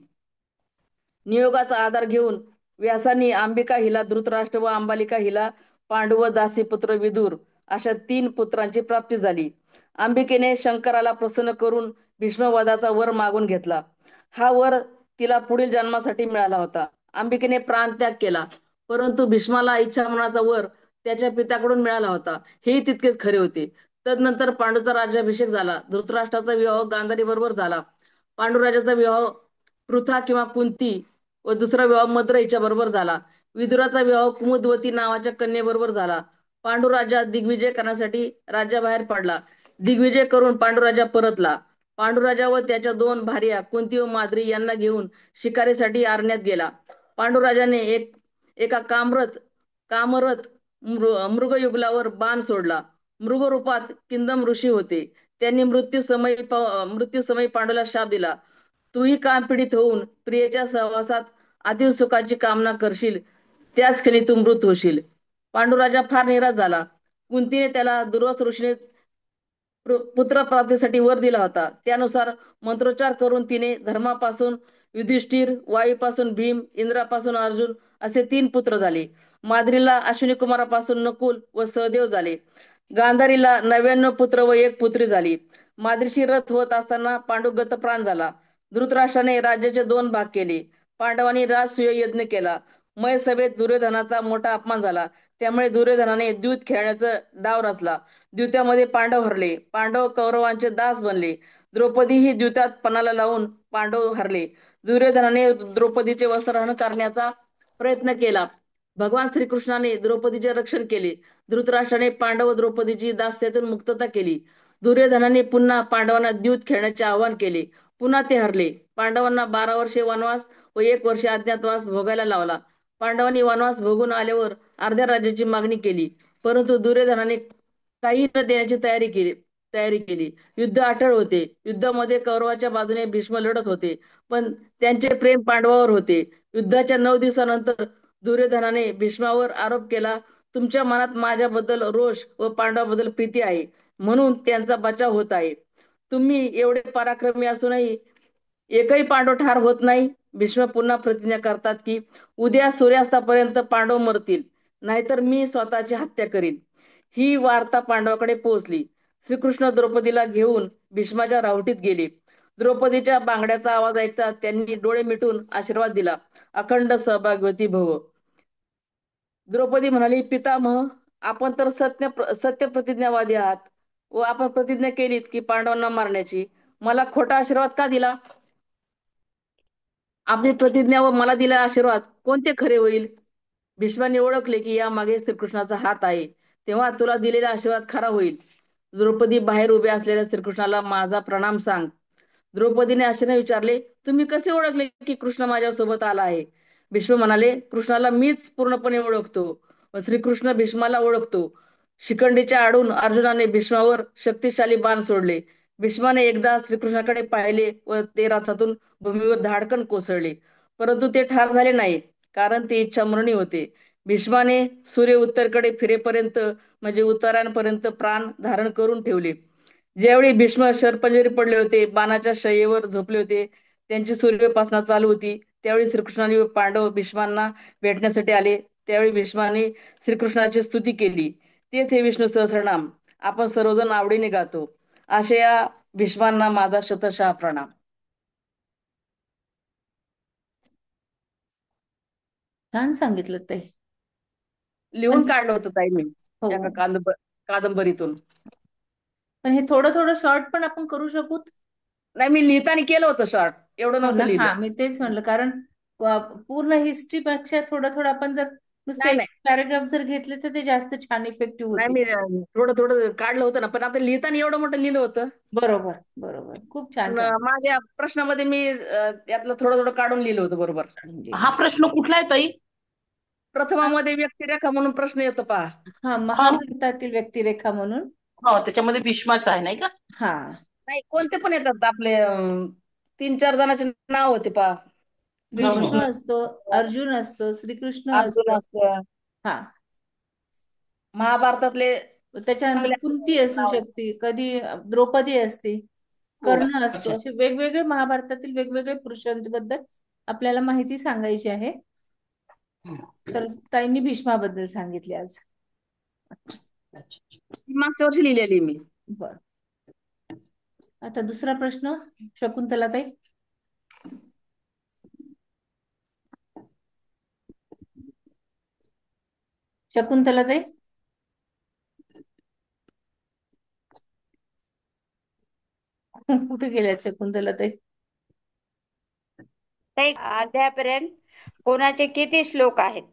नियोगाचा आधार घेऊन व्यासांनी अंबिका हिला धृतराष्ट्र व अंबालिका हिला पांडू व दासीपुत्र विदुर अशा 3 पुत्रांची प्राप्ती झाली. अंबिकेने शंकराला प्रसन्न करून भीष्मवधाचा वर मागून घेतला. हा वर तिला पुढील जन्मासाठी मिळाला होता. अंबिकेने प्राणत्याग केला, परंतु भीष्माला इच्छामरणाचा वर त्याच्या पित्याकडून मिळाला होता, हेही तितकेच खरे होते. तदनंतर पांडूचा राज्याभिषेक झाला. धृतराष्ट्राचा विवाह गांधारी बरोबर झाला. पांडुराजाचा विवाह पृथा किंवा कुंती व दुसरा विवाह मद्र हिच्या बरोबर झाला. विदुराचा विवाह कुमुदवती नावाच्या कन्येबरोबर झाला. पांडुराजा दिग्विजय करण्यासाठी राज्याबाहेर पडला. दिग्विजय करून पांडुराजा परतला. पांडुराजा व त्याच्या दोन भार्या कुंती व माद्री यांना घेऊन शिकारीसाठी आरण्यात गेला. पांडुराजाने एका कामरथ मृगयुगलावर बाण सोडला. मृगरूपात किंदम ऋषी होते. त्यांनी मृत्यूसमयी पांडूला शाप दिला, तूही काम पीडित होऊन प्रियेच्या सहवासात अतिव सुखाची कामना करशील, त्याच क्षणी तू मृत होशील. पांडुराजा फार निराश झाला. कुंतीने त्याला दुर्वास ऋषीने पुत्र प्राप्तीसाठी वर दिला होता. त्यानुसार मंत्रोच्चार करून तिने धर्मापासून युधिष्ठिर, वायूपासून भीम, इंद्रापासून अर्जुन असे 3 पुत्र झाले. माद्रीला अश्विनी कुमारापासून नकुल व सहदेव झाले. गांधारीला 99 पुत्र व 1 पुत्री झाली. माद्रीशी रथ होत असताना पांडू गतप्राण झाला. धृतराष्ट्राने राज्याचे 2 भाग केले. पांडवांनी राजसूय यज्ञ केला. मय सभेत दुर्योधनाचा मोठा अपमान झाला. त्यामुळे दुर्योधनाने द्यूत खेळण्याचा डाव रचला. द्यूतामध्ये पांडव हरले. पांडव कौरवांचे दास बनले. द्रौपदी ही द्यूतात पणाला लावून पांडव हरले. दुर्योधनाने द्रौपदीचे वस्त्रहरण करण्याचा प्रयत्न केला. भगवान श्रीकृष्णाने द्रौपदीचे रक्षण केले. धृतराष्ट्राने पांडव व द्रौपदीची दास्यातून मुक्तता केली. दुर्योधनाने पुन्हा पांडवांना द्यूत खेळण्याचे आवाहन केले. पुन्हा ते हरले. पांडवांना 12 वर्षे वनवास व 1 वर्ष अज्ञातवास भोगायला लावला. पांडवांनी वनवास भोगून आल्यावर अर्ध्या राज्याची मागणी केली, परंतु दुर्योधनाने काही न देण्याची तयारी केली. युद्ध अटळ होते. युद्धामध्ये कौरवाच्या बाजूने भीष्म लढत होते, पण त्यांचे प्रेम पांडवावर होते. युद्धाच्या 9 दिवसानंतर दुर्योधनाने भीष्मावर आरोप केला, तुमच्या मनात माझ्याबद्दल रोष व पांडवाबद्दल प्रीती आहे, म्हणून त्यांचा बचाव होत आहे. तुम्ही एवढे पराक्रमी असूनही एकही पांडव ठार होत नाही. भीष्म पुन्हा प्रतिज्ञा करतात की उद्या सूर्यास्तापर्यंत पांडव मरतील, नाहीतर मी स्वतःची हत्या करीन. ही वार्ता पांडवाकडे पोहोचली. श्रीकृष्ण द्रौपदीला घेऊन भीष्माच्या रावटीत गेले. द्रौपदीच्या बांगड्याचा आवाज ऐकता त्यांनी डोळे मिटून आशीर्वाद दिला, अखंड सहभागवती भव. द्रौपदी म्हणाली, पितामह, आपण तर सत्य प्रतिज्ञावादी आहात व आपण प्रतिज्ञा केलीत की पांडवांना मारण्याची. मला खोटा आशीर्वाद का दिला? आपली प्रतिज्ञा व मला दिला आशीर्वाद कोणते खरे होईल? भीष्माने ओळखले की यामागे श्रीकृष्णाचा हात आहे. तेव्हा तुला दिलेला आशीर्वाद खरा होईल. द्रौपदी बाहेर उभे असलेल्या श्रीकृष्णाला माझा प्रणाम सांग. द्रौपदीने आश्चर्याने विचारले, तुम्ही कसे ओळखले की कृष्ण माझ्यासोबत आला आहे? भीष्म म्हणाले, कृष्णाला मीच पूर्णपणे ओळखतो व श्रीकृष्ण भीष्माला ओळखतो. शिखंडीच्या आडून अर्जुनाने भीष्मावर शक्तिशाली बाण सोडले. भीष्माने एकदा श्रीकृष्णाकडे पाहिले व ते रथातून भूमीवर धाडकन कोसळले, परंतु ते ठार झाले नाही, कारण ते इच्छामरणी होते. भीष्माने सूर्य उत्तरेकडे फिरेपर्यंत म्हणजे उत्तरायणपर्यंत प्राण धारण करून ठेवले. ज्यावेळी भीष्म शरपंजरी पडले होते, बाणाच्या शय्येवर झोपले होते, त्यांची सूर्योपासना चालू होती, त्यावेळी श्रीकृष्णाने पांडव भीष्मांना भेटण्यासाठी आले. त्यावेळी भीष्माने श्रीकृष्णाची स्तुती केली. तेच हे विष्णू सहस्रनाम आपण सर्वजण आवडीने गातो. अशा या भीष्मांना माझा शतशः प्रणाम. छान सांगितलं ते. लिहून पण काढलं होतं ताई मी हो, एका कादंबरीतून. पण हे थोडं थोडं शॉर्ट पण आपण करू शकू. नाही, मी लिहिताना केलं होतं शॉर्ट, एवढं हो नव्हतं ना, लिहिलं. हा मी तेच म्हणलं, कारण पूर्ण हिस्ट्री पेक्षा थोडं थोडं आपण जर नुसते नाही एक नाही पॅराग्राफ जर घेतले तर ते जास्त छान इफेक्टिव्ह नाही, होतील. मी थोडं थोडं काढलं होतं ना, पण आता लिहिताना एवढं मोठं लिहिलं होतं. बरोबर बरोबर, खूप छान पण माझ्या प्रश्नामध्ये मी त्यातलं थोडं थोडं काढून लिहिलं होतं बरोबर. हा सांगितलं. प्रश्न कुठला आहे ताई? प्रथमामध्ये व्यक्तिरेखा म्हणून प्रश्न येतो पहा. हा, हा महाभारतातील व्यक्तिरेखा म्हणून. हो, त्याच्यामध्ये भीष्माचा आहे नाही का? हा, नाही, कोणते पण येतात आपले 3-4 जणांचे नाव होते पहा. हो हो भीष्म श्रीकृष्ण, असतो, अर्जुन असतो, श्रीकृष्ण अर्जुन असतो. असतं, हा, महाभारतातले त्याच्यानंतर चांगल्या कुंती असू नाव आहेत. शकते, कधी द्रौपदी असते, हो. कर्ण अच्छा. असतो, असे वेगवेगळे महाभारतातील वेगवेगळे पुरुषांबद्दल आपल्याला माहिती सांगायची आहे. तर ताईंनी भीष्माबद्दल सांगितले आज. अच्छा. ती मागच्या वर्षी लिहिलेली मी. बर, आता दुसरा प्रश्न शकुंतला ताई. शकुंतलाताई. कुठे गेल्या शकुंतलाताई? ते अध्यायापर्यंत कोणाचे किती श्लोक आहेत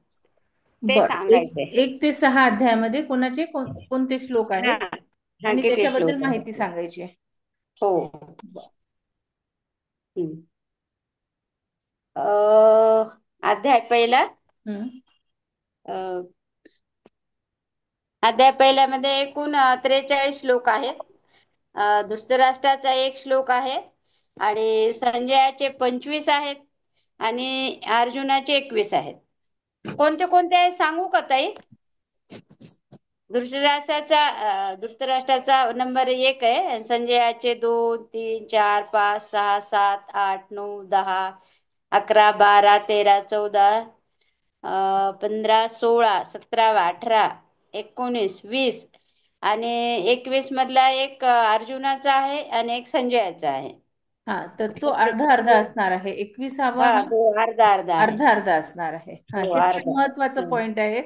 ते बर, सांगायचे. 1 ते 6 अध्यायामध्ये कोणाचे कोणते श्लोक हा आहेत हा आणि किती त्याच्याबद्दल श्लोक माहिती आहेत. सांगायची आहे. हो. बर. हम्म. अध्याय पहिला. हम्म. अ, अध्याय पहिल्यामध्ये एकूण 43 श्लोक आहेत. धृतराष्ट्राचा 1 श्लोक आहे आणि संजयाचे 25 आहेत आणि अर्जुनाचे 21 आहेत. कोणते कोणते आहेत सांगू का ताई? धृतराष्ट्राचा नंबर 1 आहे आणि संजयाचे 2, 3, 4, 5, 6, 7, 8, 9, 10, 11, 12, 13, 14, 15, 16, 17, 18, 19, 20 आणि 21 मधला एक अर्जुनाचा आहे आणि एक संजयाचा आहे. हा, तर तो अर्धा अर्धा असणार आहे. 21वा हा हा तो अर्धा अर्धा आहे. अर्धा अर्धा असणार आहे. हा, हो हे फार अर्धा. महत्वाचा पॉइंट आहे.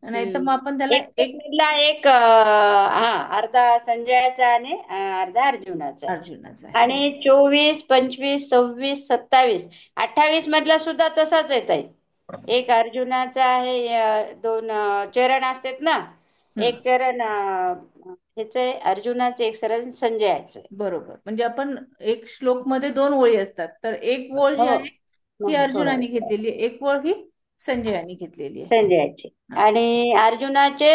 नाही तर मग आपण त्याला 21 एक मधला एक अर्धा संजयाचा आणि अर्धा अर्जुनाचा. अर्जुनाचा आहे. आणि 24, 25, 26, 27, 28 मधला सुद्धा तसाच येत आहे. एक अर्जुनाचा आहे, 2 चरण असतात ना, एक चरण ह्याच आहे अर्जुनाचे, एक चरण संजयाचे. बरोबर. म्हणजे आपण एक श्लोक मध्ये 2 ओळी असतात, तर एक ओळ जी हो आहे ही अर्जुनाने घेतलेली आहे, एक ओळ ही संजयाने घेतलेली आहे. संजयाचे. आणि अर्जुनाचे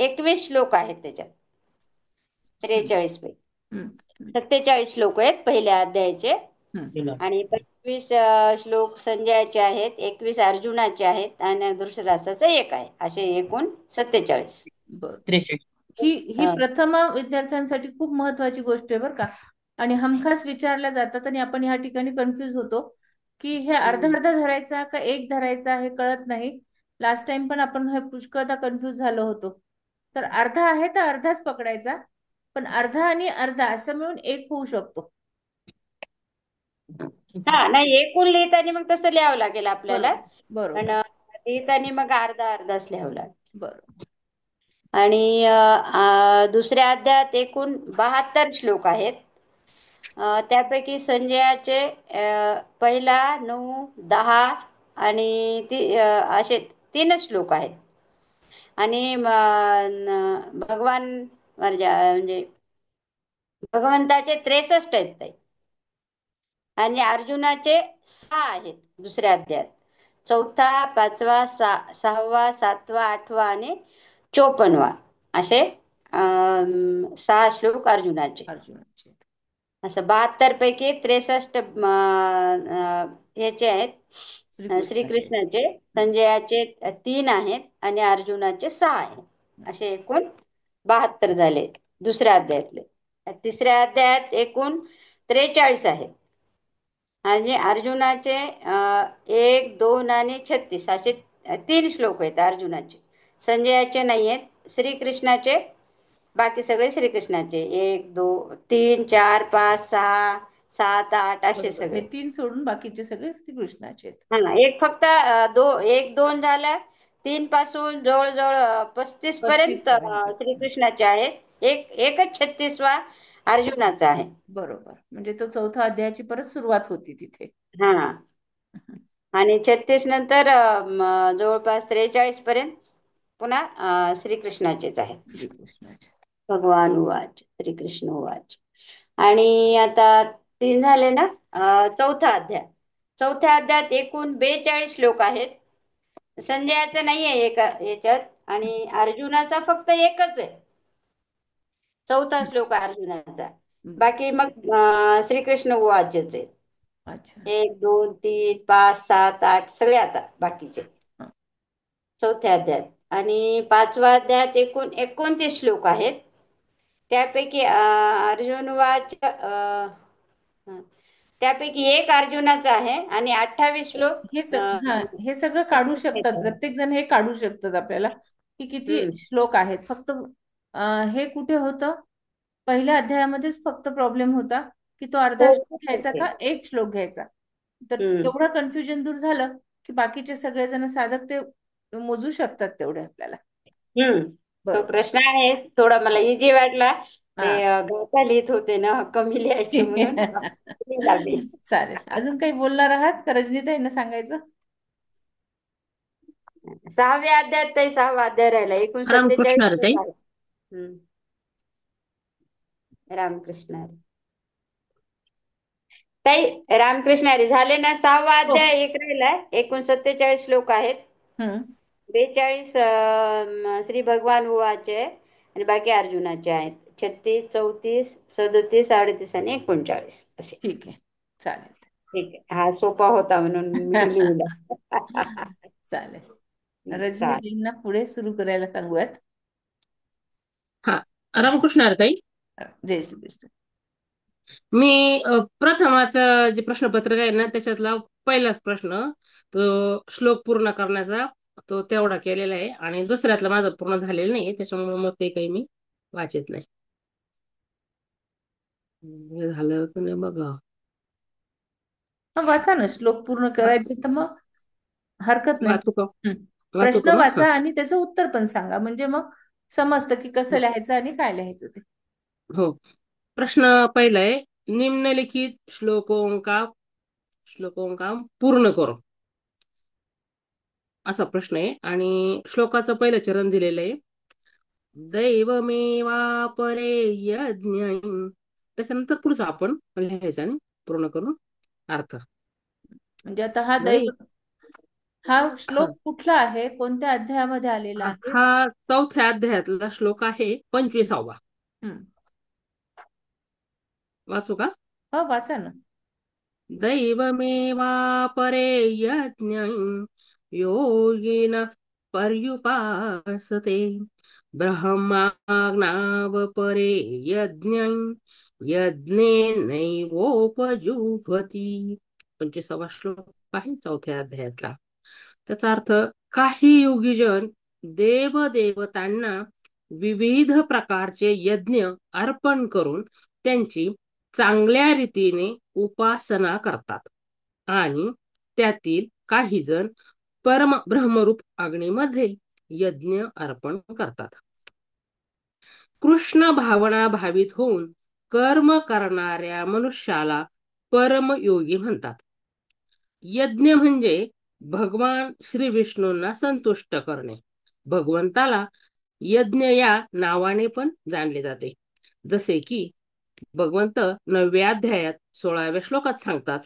21 श्लोक आहेत त्याच्यात. 43 पैकी हम्म. 47 श्लोक आहेत पहिल्या अध्यायाचे हम्म. आणि 25 श्लोक संजयाचे आहेत, 21 अर्जुनाचे आहेत आणि धृतराष्ट्राचा 1 आहे. असे एकूण 47. बरं. ही प्रथम विद्यार्थ्यांसाठी खूप महत्वाची गोष्ट आहे बरं का. आणि हमखास विचारल्या जातात आणि आपण ह्या ठिकाणी कन्फ्युज होतो की हे अर्धा अर्धा धरायचा का एक धरायचा हे कळत नाही. लास्ट टाइम पण आपण हे पुष्कळदा कन्फ्युज झालो होतो. तर अर्धा आहे तर अर्धाच पकडायचा, पण अर्धा आणि अर्धा असं मिळून एक होऊ शकतो. हा नाही, एकूण लिहिताना मग तसं लिहावं लागेल आपल्याला. बरोबर. पण लिहिताना मग अर्धा अर्धाच लिहावं लागेल. बरोबर. आणि दुसऱ्या अध्यायात एकूण 72 श्लोक आहेत. त्यापैकी संजयाचे पहिला 9, 10 आणि असे 3 श्लोक आहेत. आणि भगवान म्हणजे भगवंताचे 63 आहेत ताई. आणि अर्जुनाचे 6 आहेत दुसऱ्या अध्यायात. 4था, 5वा, 6वा, 7वा, 8वा आणि 54वा असे 6 श्लोक अर्जुनाचे. असं 72 पैकी 63 ह्याचे आहेत श्रीकृष्णाचे. संजयाचे 3 आहेत आणि अर्जुनाचे 6 आहेत. असे एकूण 72 झाले दुसऱ्या अध्यायातले. तिसऱ्या अध्यायात एकूण 43 आहेत आणि अर्जुनाचे 1, 2 आणि 36 असे 3 श्लोक आहेत अर्जुनाचे. संजयाचे नाही आहेत. श्रीकृष्णाचे बाकी सगळे श्रीकृष्णाचे 1, 2, 3, 4, 5, 6, 7, 8 असे सगळे. 3 सोडून बाकीचे सगळे श्रीकृष्णाचे आहेत. हा, एक फक्त 1, 2 झाला. 3 पासून जवळजवळ 35 पर्यंत श्रीकृष्णाचे आहेत. एकच 36वा अर्जुनाचा आहे. बरोबर. म्हणजे तो 4था अध्यायाची परत सुरुवात होती तिथे. हा, आणि 36 नंतर जवळपास 43 पर्यंत पुन्हा श्रीकृष्णाचेच आहे. श्रीकृष्णाचे. भगवान उवाच, श्रीकृष्ण उवाच. आणि आता 3 झाले ना. चौथा अध्याय. चौथ्या अध्यायात एकूण 42 श्लोक आहेत. संजयाचा नाही आहे याच्यात आणि अर्जुनाचा फक्त एकच आहे. 4था श्लोक आहे अर्जुनाचा. बाकी मग श्रीकृष्ण उवाचच आहे. 1, 2, 3, 5, 7, 8 सगळे आता बाकीचे चौथ्या अध्यायात. आणि 5व्या अध्यायात एकूण 29 श्लोक आहेत. त्यापैकी अर्जुन वाच त्यापैकी एक अर्जुनाचा आहे आणि 28 श्लोक हे सगळं काढू शकतात. प्रत्येक जण हे काढू शकतात आपल्याला की किती श्लोक आहेत. फक्त हे कुठे होतं, पहिल्या अध्यायामध्येच फक्त प्रॉब्लेम होता की तो अर्धा श्लोक घ्यायचा का एक श्लोक घ्यायचा. तर एवढं कन्फ्युजन दूर झालं की बाकीचे सगळेजण साधक ते मोजू शकतात तेवढे आपल्याला. तो बरोबर. प्रश्न आहे थोडा मला इझी वाटला. ते हा. गाता लिहित होते ना, कमी लिहायचं म्हणून लिहिला मी. चालेल. अजून काही बोलणार आहात का रजनीताईंना सांगायचं? 6व्या अध्यायात ताई 6वा अध्याय राहिला, एकूण रामकृष्ण 47 हरी ताई. श्लोक आहे. रामकृष्ण हरी. ताई रामकृष्ण हरी झाले ना, 6वा हो. अध्याय एक राहिलाय, एकूण 47 श्लोक आहेत. हम्म. 42 श्री भगवान उवाचे आणि बाकी अर्जुनाचे आहेत. 36, 34, 37, 38 आणि 39 असे. ठीक आहे. चालेल. ठीक आहे, हा सोपा होता म्हणून मी लिहिला. चालेल. चालेल. रजनीताईंना पुढे सुरू करायला सांगूयात. हा, रामकृष्ण हरी ताई. जय श्री कृष्ण. मी प्रथमाच जे प्रश्नपत्रिका आहे ना, त्याच्यातला पहिलाच प्रश्न, तो श्लोक पूर्ण करण्याचा, तो तेवढा केलेला आहे. आणि दुसऱ्यातलं माझं पूर्ण झालेलं नाही, त्याच्यामुळे मग ते काही मी वाचत नाही. हे झालं की नाही बघा. वाचा ना, श्लोक पूर्ण करायचे तर मग हरकत नाही. वाचू का? हम्म. वाचू का प्रश्न मग? वाचा आणि त्याचं उत्तर पण सांगा, म्हणजे मग समजतं की कसं लिहायचं आणि काय लिहायचं ते. हो. प्रश्न पहिला आहे, निम्नलिखित श्लोकों का पूर्ण करो, असा प्रश्न आहे. आणि श्लोकाचं पहिलं चरण दिलेलं आहे, दैवमेवा परे यज्ञ. त्याच्यानंतर पुढचं आपण लिहायचं आणि पूर्ण करून अर्थ. म्हणजे आता हा दैव हा हा, श्लोक कुठला आहे, कोणत्या अध्यायामध्ये आलेला आहे? हा 4थ्या अध्यायातला श्लोक आहे, 25वा. हम्म. वाचू का? हो, वाचा ना. दैवमेवा परे यज्ञ योगिन पर्युपासते ब्रह्माज्ञाव परे यज्ञ यज्ञेनैवोपजुह्वति. 25वा श्लोक आहे 4थ्या अध्यायातला. त्याचा अर्थ, काही योगीजन देवदेवतांना विविध प्रकारचे यज्ञ अर्पण करून त्यांची चांगल्या रीतीने उपासना करतात आणि त्यातील काही जण परम ब्रह्मरूप अग्नीमध्ये यज्ञ अर्पण करतात. कृष्ण भावना भावित होऊन कर्म करणाऱ्या मनुष्याला परमयोगी म्हणतात. यज्ञ म्हणजे भगवान श्री विष्णूंना संतुष्ट करणे. भगवंताला यज्ञ या नावाने पण जाणले जाते, जसे की भगवंत 9व्या अध्यायात 16व्या श्लोकात सांगतात,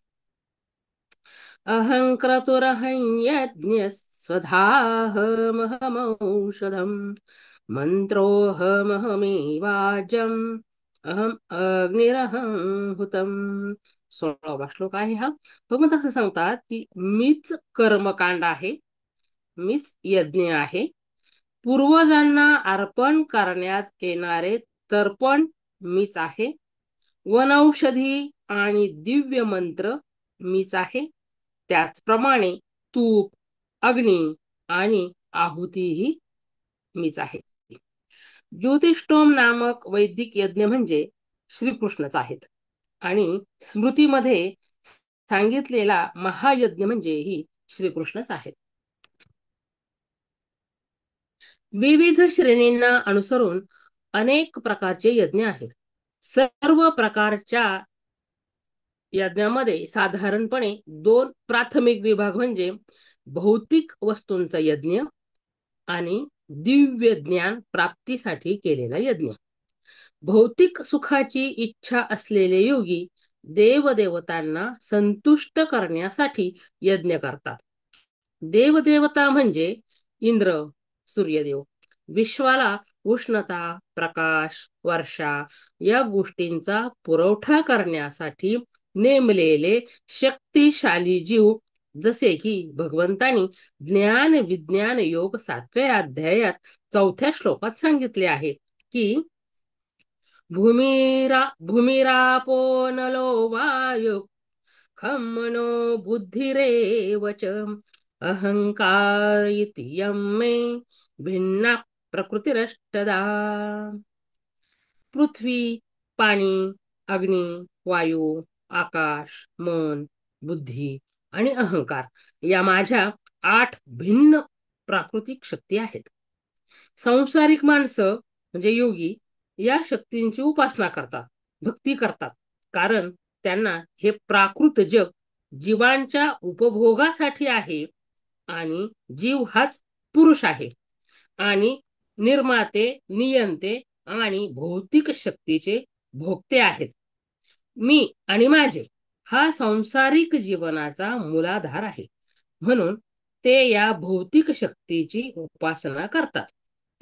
अहं क्रतुरहं यज्ञ स्वधाहमहमौषधम मंत्रोहमहमेवाजम अहम अग्निरहं हुतम. 16वा श्लोक आहे हा. भगवंत असं सांगतात की मीच कर्मकांड आहे, मीच यज्ञ आहे, पूर्वजांना अर्पण करण्यात येणारे तर्पण मीच आहे, वनौषधी आणि दिव्य मंत्र मीच आहे, त्याचप्रमाणे तूप, अग्नी आणि आहुतीही मीच आहे. ज्योतिष्टोम नामक वैदिक यज्ञ म्हणजे श्रीकृष्णच आहेत. आणि स्मृतीमध्ये सांगितलेला महायज्ञ म्हणजेही श्रीकृष्णच आहेत. विविध श्रेणींना अनुसरून अनेक प्रकारचे यज्ञ आहेत. सर्व प्रकारच्या यज्ञामध्ये साधारणपणे 2 प्राथमिक विभाग म्हणजे भौतिक वस्तूंचा यज्ञ आणि दिव्य ज्ञान प्राप्तीसाठी केलेला यज्ञ. भौतिक सुखाची इच्छा असलेले योगी देवदेवतांना संतुष्ट करण्यासाठी यज्ञ करतात. देवदेवता म्हणजे इंद्र, सूर्यदेव, विश्वाला उष्णता, प्रकाश, वर्षा या गोष्टींचा पुरवठा करण्यासाठी नेमलेले शक्तिशाली जीव, जसे की भगवंतानी ज्ञान विज्ञान योग 7व्या अध्यायात 4थ्या श्लोकात सांगितले आहे की भूमिरापो नलो वायु खं मनो बुद्धिरेव च अहंकार इति यं मे भिन्ना प्रकृतिरष्टदा. पृथ्वी, पाणी, अग्नी, वायू, आकाश, मन, बुद्धी आणि अहंकार या माझ्या 8 भिन्न प्राकृतिक शक्ती आहेत. संसारिक माणसं म्हणजे योगी या शक्तींची उपासना करतात, भक्ती करतात, कारण त्यांना हे प्राकृत जग जीवांच्या उपभोगासाठी आहे आणि जीव हाच पुरुष आहे आणि निर्माते, नियंते आणि भौतिक शक्तीचे भोगते आहेत. मी आणि माझे हा सांसारिक जीवनाचा मूलाधार आहे, म्हणून ते या भौतिक शक्तीची उपासना करतात.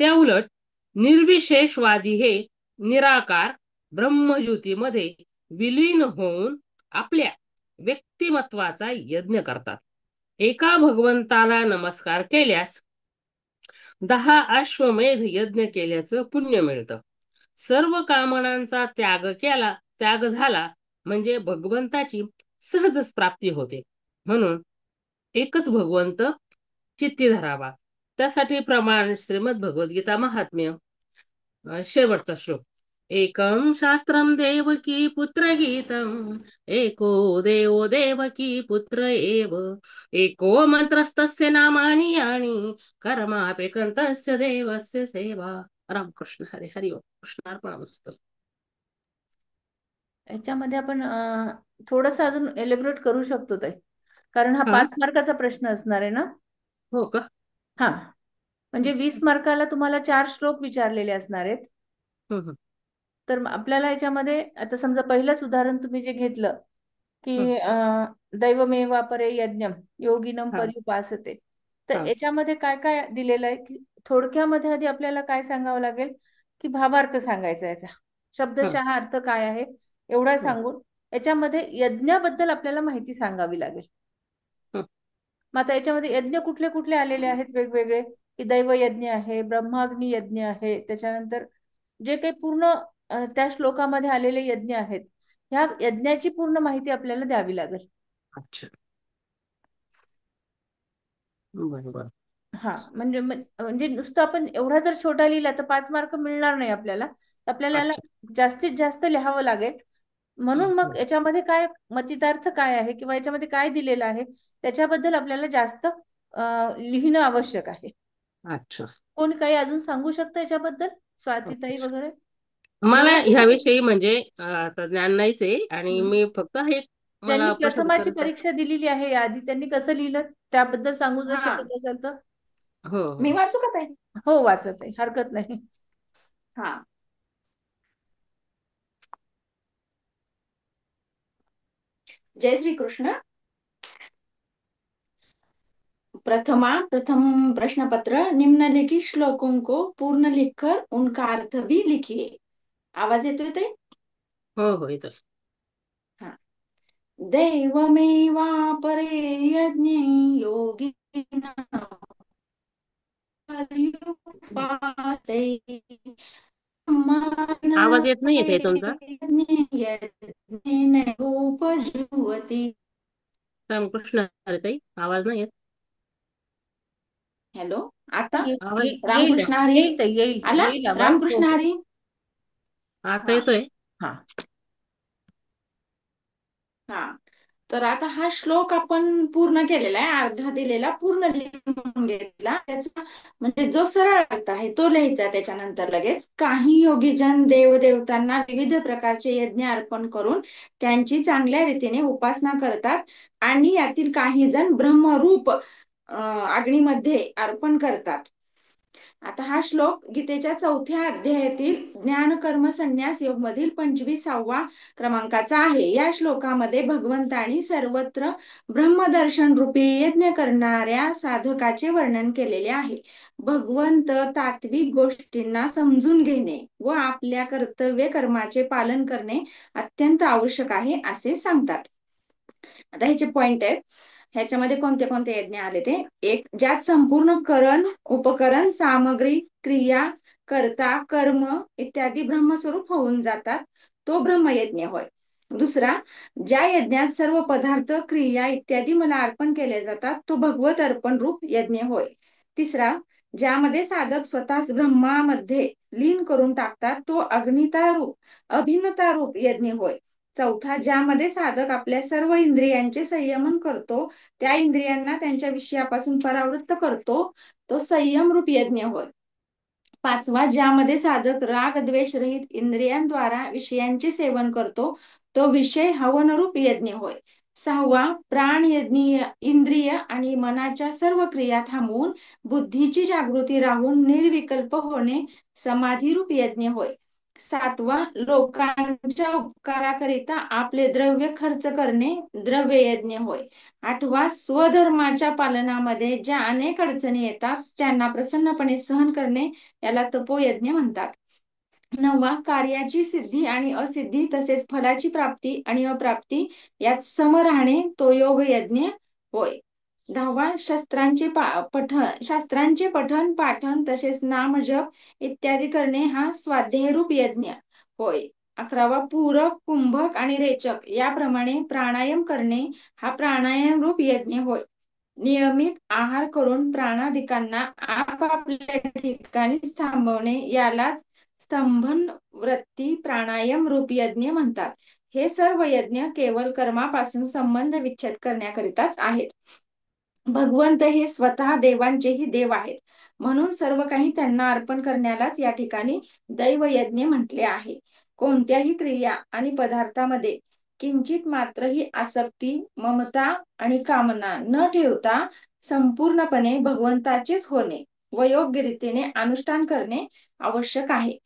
त्या उलट निर्विशेषवादी हे निराकार ब्रह्मज्योतीमध्ये विलीन होऊन आपल्या व्यक्तिमत्वाचा यज्ञ करतात. एका भगवंताला नमस्कार केल्यास 10 अश्वमेध यज्ञ केल्याचं पुण्य मिळतं. सर्व कामनांचा त्याग झाला म्हणजे भगवंताची सहजच प्राप्ती होते. म्हणून एकच भगवंत चित्ती धरावा. त्यासाठी प्रमाण श्रीमद भगवद्गीता महात्म्य शेवटचा श्लोक. एकम शास्त्रम देवकी पुत्र गीतम एको देवो देवकी पुत्र एव एको मंत्रस्तस्य नामानि यानि कर्मापेकंतस्य देवस्य सेवा. रामकृष्ण हरे. हरि ओम. कृष्णार्पणमस्तु. याच्यामध्ये आपण थोडस अजून एलिब्रेट करू शकतो ताई, कारण हा हा 5 मार्काचा प्रश्न असणार आहे ना. हो का? हा, म्हणजे 20 मार्काला तुम्हाला 4 श्लोक विचारलेले असणार आहेत. हम्म, तर आपल्याला याच्यामध्ये आता समजा पहिलंच उदाहरण तुम्ही जे घेतलं की हम्म, दैवमेवा परे यज्ञम योगिनम हा पर्युपासते, तर हा याच्यामध्ये काय काय दिलेलं आहे की थोडक्यामध्ये आधी आपल्याला काय सांगावं लागेल की भावार्थ सांगायचा, याचा हा शब्दशः अर्थ काय आहे एवढा हा सांगून याच्यामध्ये यज्ञाबद्दल आपल्याला माहिती सांगावी लागेल. हा मग आता याच्यामध्ये यज्ञ कुठले कुठले आलेले आहेत वेगवेगळे, की दैव यज्ञ आहे, ब्रह्माग्नी यज्ञ आहे, त्याच्यानंतर जे काही पूर्ण त्या श्लोकामध्ये आलेले यज्ञ आहेत, ह्या यज्ञाची पूर्ण माहिती आपल्याला द्यावी लागेल. अच्छा, बरोबर. हा, म्हणजे नुसतं आपण एवढा जर छोटा लिहिला तर 5 मार्क मिळणार नाही आपल्याला. आपल्याला याला अच्छा. जास्तीत जास्त लिहावं लागेल. म्हणून मग याच्यामध्ये काय मतितार्थ काय आहे किंवा याच्यामध्ये काय दिलेलं आहे त्याच्याबद्दल आपल्याला जास्त लिहिणं आवश्यक आहे. अच्छा. कोणी काही अजून सांगू शकतं याच्याबद्दल, स्वातीताई वगैरे? मला लिहिलं का तुम्ही? ह्याविषयी म्हणजे आता ज्ञान नाहीच आहे आणि मी फक्त हे ज्यांनी मला प्रश्न प्रथमाची विचारायचा. परीक्षा दिलेली आहे आधी, त्यांनी कसं लिहिलं त्याबद्दल सांगू जर हा, शकत असेल तर. हो मी हो. वाचू का ताई? हो, वाचत आहे, हरकत नाही. हा. जय श्री कृष्ण. प्रथम प्रश्न पत्र, निम्नलिखित श्लोकों को पूर्ण लिखकर उनका अर्थ भी लिखिए. आवाज येतोय ताई? हो हो येतो. हा. दैवमेवापरे यज्ञे योगिनः पर्युपासते आवाज येत नाहीये ताई तुमचा. यज्ञेन गोपजुह्वति. रामकृष्ण हरी ताई, आवाज नाही येत. हॅलो, आता आवाज येईल रामकृष्ण हरी येईल ताई, येईल आला. येईल आवाज. रामकृष्ण हरी. आता हा येतोय. हा हा. तर आता हा श्लोक आपण पूर्ण केलेला आहे, अर्धा दिलेला पूर्ण लिहून घेतला. त्याचा म्हणजे जो सरळ अर्थ आहे तो लिहायचा. त्याच्यानंतर लगेच काही योगीजन देवदेवतांना विविध प्रकारचे यज्ञ अर्पण करून त्यांची चांगल्या रीतीने उपासना करतात आणि यातील काही जण ब्रह्मरूप अग्नीमध्ये अर्पण करतात. आता हा श्लोक गीतेच्या 4थ्या अध्यायातील ज्ञान कर्म संन्यास योग मधील 25वा क्रमांकाचा आहे. या श्लोकामध्ये भगवंतानी सर्वत्र ब्रह्मदर्शन रूपी यज्ञ करणाऱ्या साधकाचे वर्णन केलेले आहे. भगवंत तात्विक गोष्टींना समजून घेणे व आपल्या कर्तव्य कर्माचे पालन करणे अत्यंत आवश्यक आहे असे सांगतात. आता ह्याचे पॉइंट आहेत. ह्याच्यामध्ये कोणते कोणते यज्ञ आले ते. एक, ज्यात संपूर्ण उपकरण, सामग्री, क्रिया, कर्ता, कर्म इत्यादी ब्रह्मस्वरूप होऊन जातात, तो ब्रह्मयज्ञ होय. दुसरा, ज्या यज्ञात सर्व पदार्थ, क्रिया इत्यादी मला अर्पण केले जातात, तो भगवत अर्पण रूप यज्ञ होय. तिसरा, ज्यामध्ये साधक स्वतःच ब्रह्मामध्ये लीन करून टाकतात, तो अभिन्नता रूप यज्ञ होय. चौथा, ज्यामध्ये साधक आपल्या सर्व इंद्रियांचे संयमन करतो, त्या इंद्रियांना त्यांच्या विषयापासून परावृत्त करतो, तो संयम रूप यज्ञ होय. 5वा, ज्यामध्ये साधक राग द्वेष रहित इंद्रियांद्वारा विषयांचे सेवन करतो, तो विषय हवनरूप यज्ञ होय. 6वा, प्राण यज्ञ इंद्रिय आणि मनाच्या सर्व क्रिया थांबवून बुद्धीची जागृती राहून निर्विकल्प होणे समाधीरूप यज्ञ होय. 7वा, लोकांच्या उपकाराकरिता आपले द्रव्य खर्च करणे द्रव्य यज्ञ होय. 8वा, स्वधर्माच्या पालनामध्ये ज्या अनेक अडचणी येतात त्यांना प्रसन्नपणे सहन करणे याला तपोयज्ञ म्हणतात. 9वा, कार्याची सिद्धी आणि असिद्धी तसेच फलाची प्राप्ती आणि अप्राप्ती यात सम राहणे तो योग यज्ञ होय. 10वा, शास्त्रांचे पठन पाठन तसेच नामजप इत्यादी करणे हा स्वाध्यायरूप यज्ञ होय. 11वा, पूरक कुंभक आणि रेचक याप्रमाणे प्राणायाम करणे हा प्राणायाम रूप यज्ञ होय. नियमित आहार करून प्राणादिकांना आपापल्या ठिकाणी थांबवणे यालाच स्तंभन वृत्ती प्राणायाम रूप यज्ञ म्हणतात. हे सर्व यज्ञ केवळ कर्मापासून संबंध विच्छेद करण्याकरिताच आहेत. भगवंत हे स्वतः देवांचेही देव आहेत, म्हणून सर्व काही त्यांना अर्पण करण्यालाच या ठिकाणी दैवयज्ञ म्हटले आहे. कोणत्याही क्रिया आणि पदार्थामध्ये किंचित मात्रही आसक्ती, ममता आणि कामना न ठेवता संपूर्णपणे भगवंताचेच होणे व योग्य रीतीने अनुष्ठान करणे आवश्यक आहे.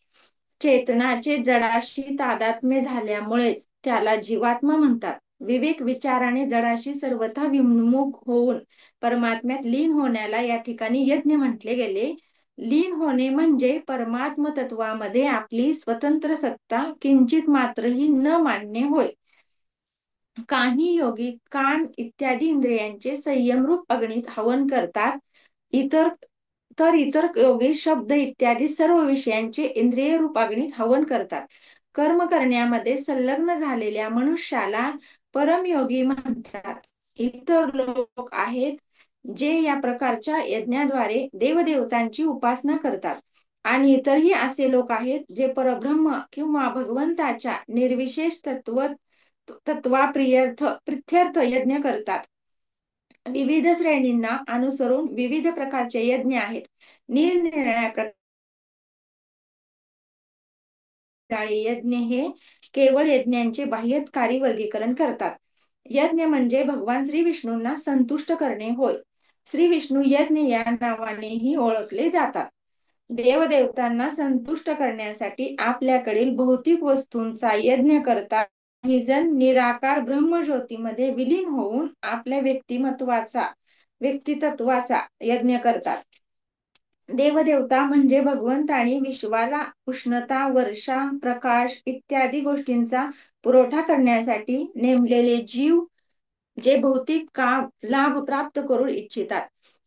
चेतनाचे जडाशी तादात्म्य झाल्यामुळेच त्याला जीवात्मा म्हणतात. विवेक विचाराने जडाशी सर्वथा विमुख होऊन परमात्म्यात लीन होण्याला या ठिकाणी यज्ञ म्हटले गेले. लीन होणे म्हणजे परमात्म तत्वामध्ये आपली स्वतंत्र सत्ता किंचित मात्रही न मानणे होय. काही योगी कान इत्यादी इंद्रियांचे संयमरूप अग्नीत हवन करतात, इतर योगी शब्द इत्यादी सर्व विषयांचे इंद्रिय रूप अग्नीत हवन करतात. कर्म करण्यामध्ये संलग्न झालेल्या मनुष्याला परमयोगी म्हणतात. इतर लोक आहेत जे या प्रकारच्या यज्ञाद्वारे देवदेवतांची उपासना करतात आणि इतरही असे लोक आहेत जे परब्रह्म किंवा भगवंताच्या निर्विशेष प्रित्यर्थ यज्ञ करतात. विविध श्रेणींना अनुसरून विविध प्रकारचे यज्ञ आहेत. निरनिराळ्या प्रकारे यज्ञ हे केवळ यज्ञांचे बाह्यकारी वर्गीकरण करतात. यज्ञ म्हणजे भगवान श्री विष्णूंना संतुष्ट करणे होय. श्री विष्णू यज्ञ या नावानेही ओळखले जातात. देवदेवतांना संतुष्ट करण्यासाठी आपल्याकडील भौतिक वस्तूंचा यज्ञ करतात. काही जण निराकार ब्रह्मज्योतीमध्ये विलीन होऊन आपल्या व्यक्तितत्वाचा यज्ञ करतात. देवदेवता म्हणजे भगवंत आणि विश्वाला उष्णता, वर्षा, प्रकाश इत्यादी गोष्टींचा पुरवठा करण्यासाठी नेमलेले जीव जे भौतिक लाभ प्राप्त करू इच्छितात.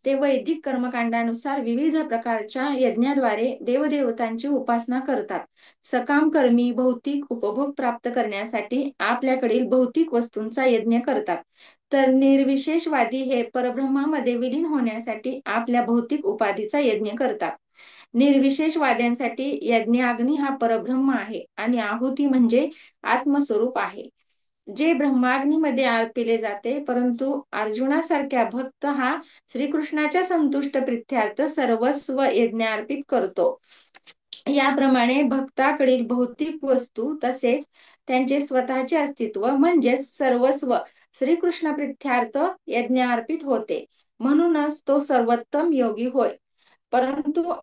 ते वैदिक कर्मकांडानुसार विविध प्रकारच्या यज्ञाद्वारे देवदेवतांची उपासना करतात. सकाम कर्मी भौतिक उपभोग प्राप्त करण्यासाठी आपल्याकडील भौतिक वस्तूंचा यज्ञ करतात. तर निर्विशेषवादी हे परब्रह्मामध्ये विलीन होण्यासाठी आपल्या भौतिक उपाधीचा यज्ञ करतात. निर्विशेषवाद्यांसाठी यज्ञाग्नी हा परब्रह्म आहे आणि आहुती म्हणजे आत्मस्वरूप आहे, जे ब्रह्माग्नीमध्ये अर्पिले जाते. परंतु अर्जुनासारख्या भक्त हा श्रीकृष्णाच्या संतुष्ट प्रित्यर्थ सर्वस्व यज्ञ अर्पित करतो. याप्रमाणे भक्ताकडील भौतिक वस्तू तसेच त्यांचे स्वतःचे अस्तित्व म्हणजेच सर्वस्व श्रीकृष्ण प्रित्यर्थ यज्ञ अर्पित होते. म्हणूनच तो सर्वोत्तम योगी होय. परंतु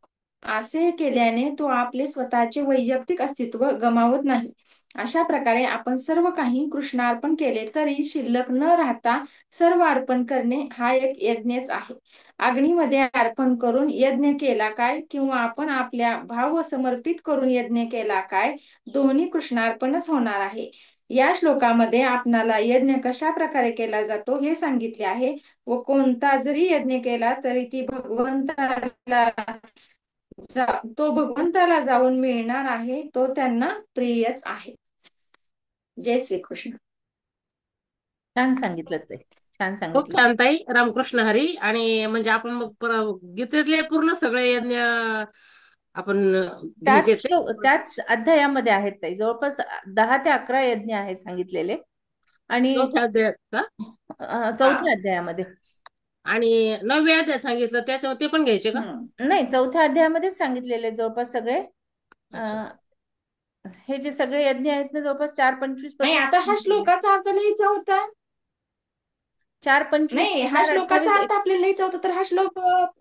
असे केल्याने तो आपले स्वतःचे वैयक्तिक अस्तित्व गमावत नाही. अशा प्रकारे आपण सर्व काही कृष्णार्पण केले तरी शिल्लक न राहता सर्व अर्पण करणे हा एक यज्ञच आहे. अग्नीमध्ये अर्पण करून यज्ञ केला काय किंवा आपण आपल्या भाव समर्पित करून यज्ञ केला काय, दोन्ही कृष्णार्पणच होणार आहे. या श्लोकामध्ये आपणाला यज्ञ कशा प्रकारे केला जातो हे सांगितले आहे व कोणता जरी यज्ञ केला तरी तो भगवंताला जाऊन मिळणार आहे, तो त्यांना प्रियच आहे. जय श्रीकृष्ण. छान सांगितलं ते, छान खूप सांगितलं. छान ताई. रामकृष्ण हरी. आणि म्हणजे आपण मग गीतेतले पूर्ण सगळे यज्ञ आपण घ्यायचे ते. त्याच अध्यायामध्ये आहेत ताई, जवळपास 10 ते 11 यज्ञ आहेत सांगितलेले आणि चौथ्या अध्यायात का? चौथ्या अध्यायामध्ये आणि 9व्या अध्यायात सांगितलं त्याच्यावर ते पण घ्यायचे का? नाही, 4थ्या अध्यायामध्येच सांगितलेले जवळपास सगळे. अच्छा. हे जे सगळे यज्ञ आहेत ना, जवळपास 4:25 नाही, आता हा पासून श्लोकाचा अर्थ लिहायचा होता. 4:25 नाही, ते हा श्लोकाचा 4:28 अर्थ आपल्याला लिहायचा होता, तर हा श्लोक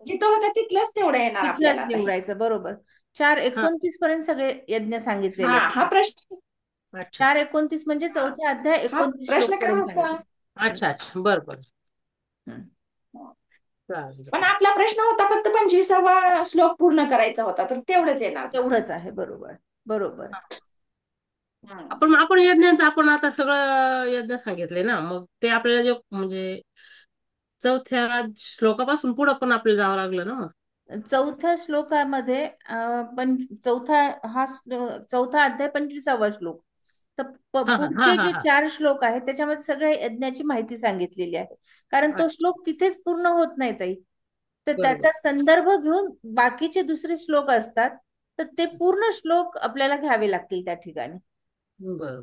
जिथं होता तिथलंच तेवढं येणार तिथलंच आपल्याला आता. निवडायचं. बरोबर. हा 4:29 पर्यंत सगळे यज्ञ सांगितलेले हा आहेत. प्रश्न. 4:29 म्हणजे हा 4थ्या अध्याय हा 29 प्रश्न श्लोक काय पर्यंत होता? सांगितले. अच्छा अच्छा, बरं बरं, हम्म. चालेल. पण आपला प्रश्न होता फक्त 25वा श्लोक पूर्ण करायचा होता, तर तेवढंच येणार ना. तेवढंच आहे. बरोबर बरोबर. हम्म. आपण यज्ञांचं आपण आता सगळं यज्ञ सांगितले ना, मग ते आपल्याला जे म्हणजे 4थ्या श्लोकापासून पुढं पण आपल्याला जावं लागलं ना मग. 4थ्या श्लोकामध्ये पण चौथा अध्याय 25वा श्लोक. तर हा हा हा पुढचे हा जे हा 4 श्लोक आहेत त्याच्यामध्ये सगळ्या यज्ञाची माहिती सांगितलेली आहे. कारण तो अच्छा, श्लोक तिथेच पूर्ण होत नाही ताई. तर बरोबर. त्याचा संदर्भ घेऊन बाकीचे दुसरे श्लोक असतात. तर ते पूर्ण श्लोक आपल्याला घ्यावे लागतील त्या ठिकाणी. बरोबर,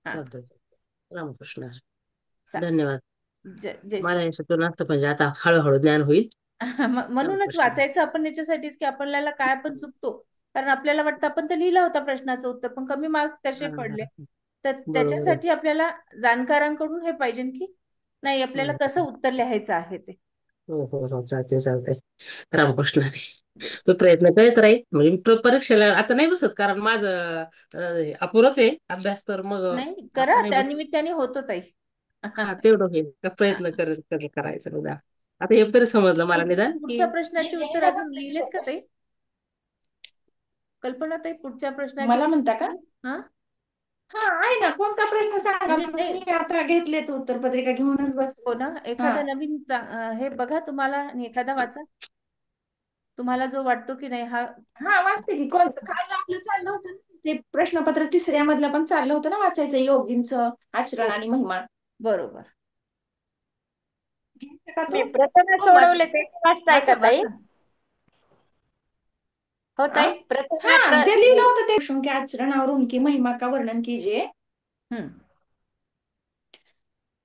हा, चालतं चालतं. रामकृष्ण हरी. चालेल. धन्यवाद. जय मला याच्यातून असतं म्हणजे आता हळूहळू ज्ञान होईल. म्हणूनच रामकृष्ण हरी. वाचायचं आपण याच्यासाठीच की आपल्याला काय आपण चुकतो. कारण आपल्याला वाटतं आपण तर लिहिलं होतं प्रश्नाचं उत्तर, पण कमी मार्क्स कसे हा, पडले. हा. तर बरोबर आहे. त्याच्यासाठी आपल्याला जाणकारांकडून हे पाहिजे की नाही, आपल्याला हम्म. कसं उत्तर लिहायचं आहे ते. हो हो हो, चालते चालते. रामकृष्ण हरी. जय- तो प्रयत्न करत राहील म्हणजे मी परीक्षेला आता नाही बसत, कारण माझं अपुरच आहे अभ्यास, तर मग नाही, आता करा, नाही बसत. त्यानिमित्ताने होतो ताई. हा, तेवढं होईल का प्रयत्न करायचं बघा. आता हे तरी समजलं मला निदान की. पुढच्या प्रश्नाचे उत्तर अजून लिहिलेत का ताई? कल्पना ताई, पुढच्या प्रश्नाचे मला म्हणता का? उत्तर? हा, हा आहे ना, कोणता प्रश्न सांगा, म्हणजे मग नाही. मी आता घेतलेच उत्तरपत्रिका घेऊनच हो बसले. ना, हा एखादा नवीन हे बघा तुम्हाला आणि एखादा वाचा. तुम्हाला जो वाटतो की नाही हा. हा वाचते की. कोणतं काल आपलं चाललं होतं ना, ते प्रश्नपत्र 3ऱ्या मधलं पण चाललं होतं ना वाचायचं, योगींचं आचरण हो, आणि महिमा. बरोबर. घ्यायचं का मी तो? प्रथम हो, वाचा सोडवले ते वाचताय का वाचा ताई? वाचा. हो आ? ताई, प्रथम हा, जे लिहिलं होतं ते उनके आचरण और उनकी महिमा का वर्णन कीजिए. हम्म. हो.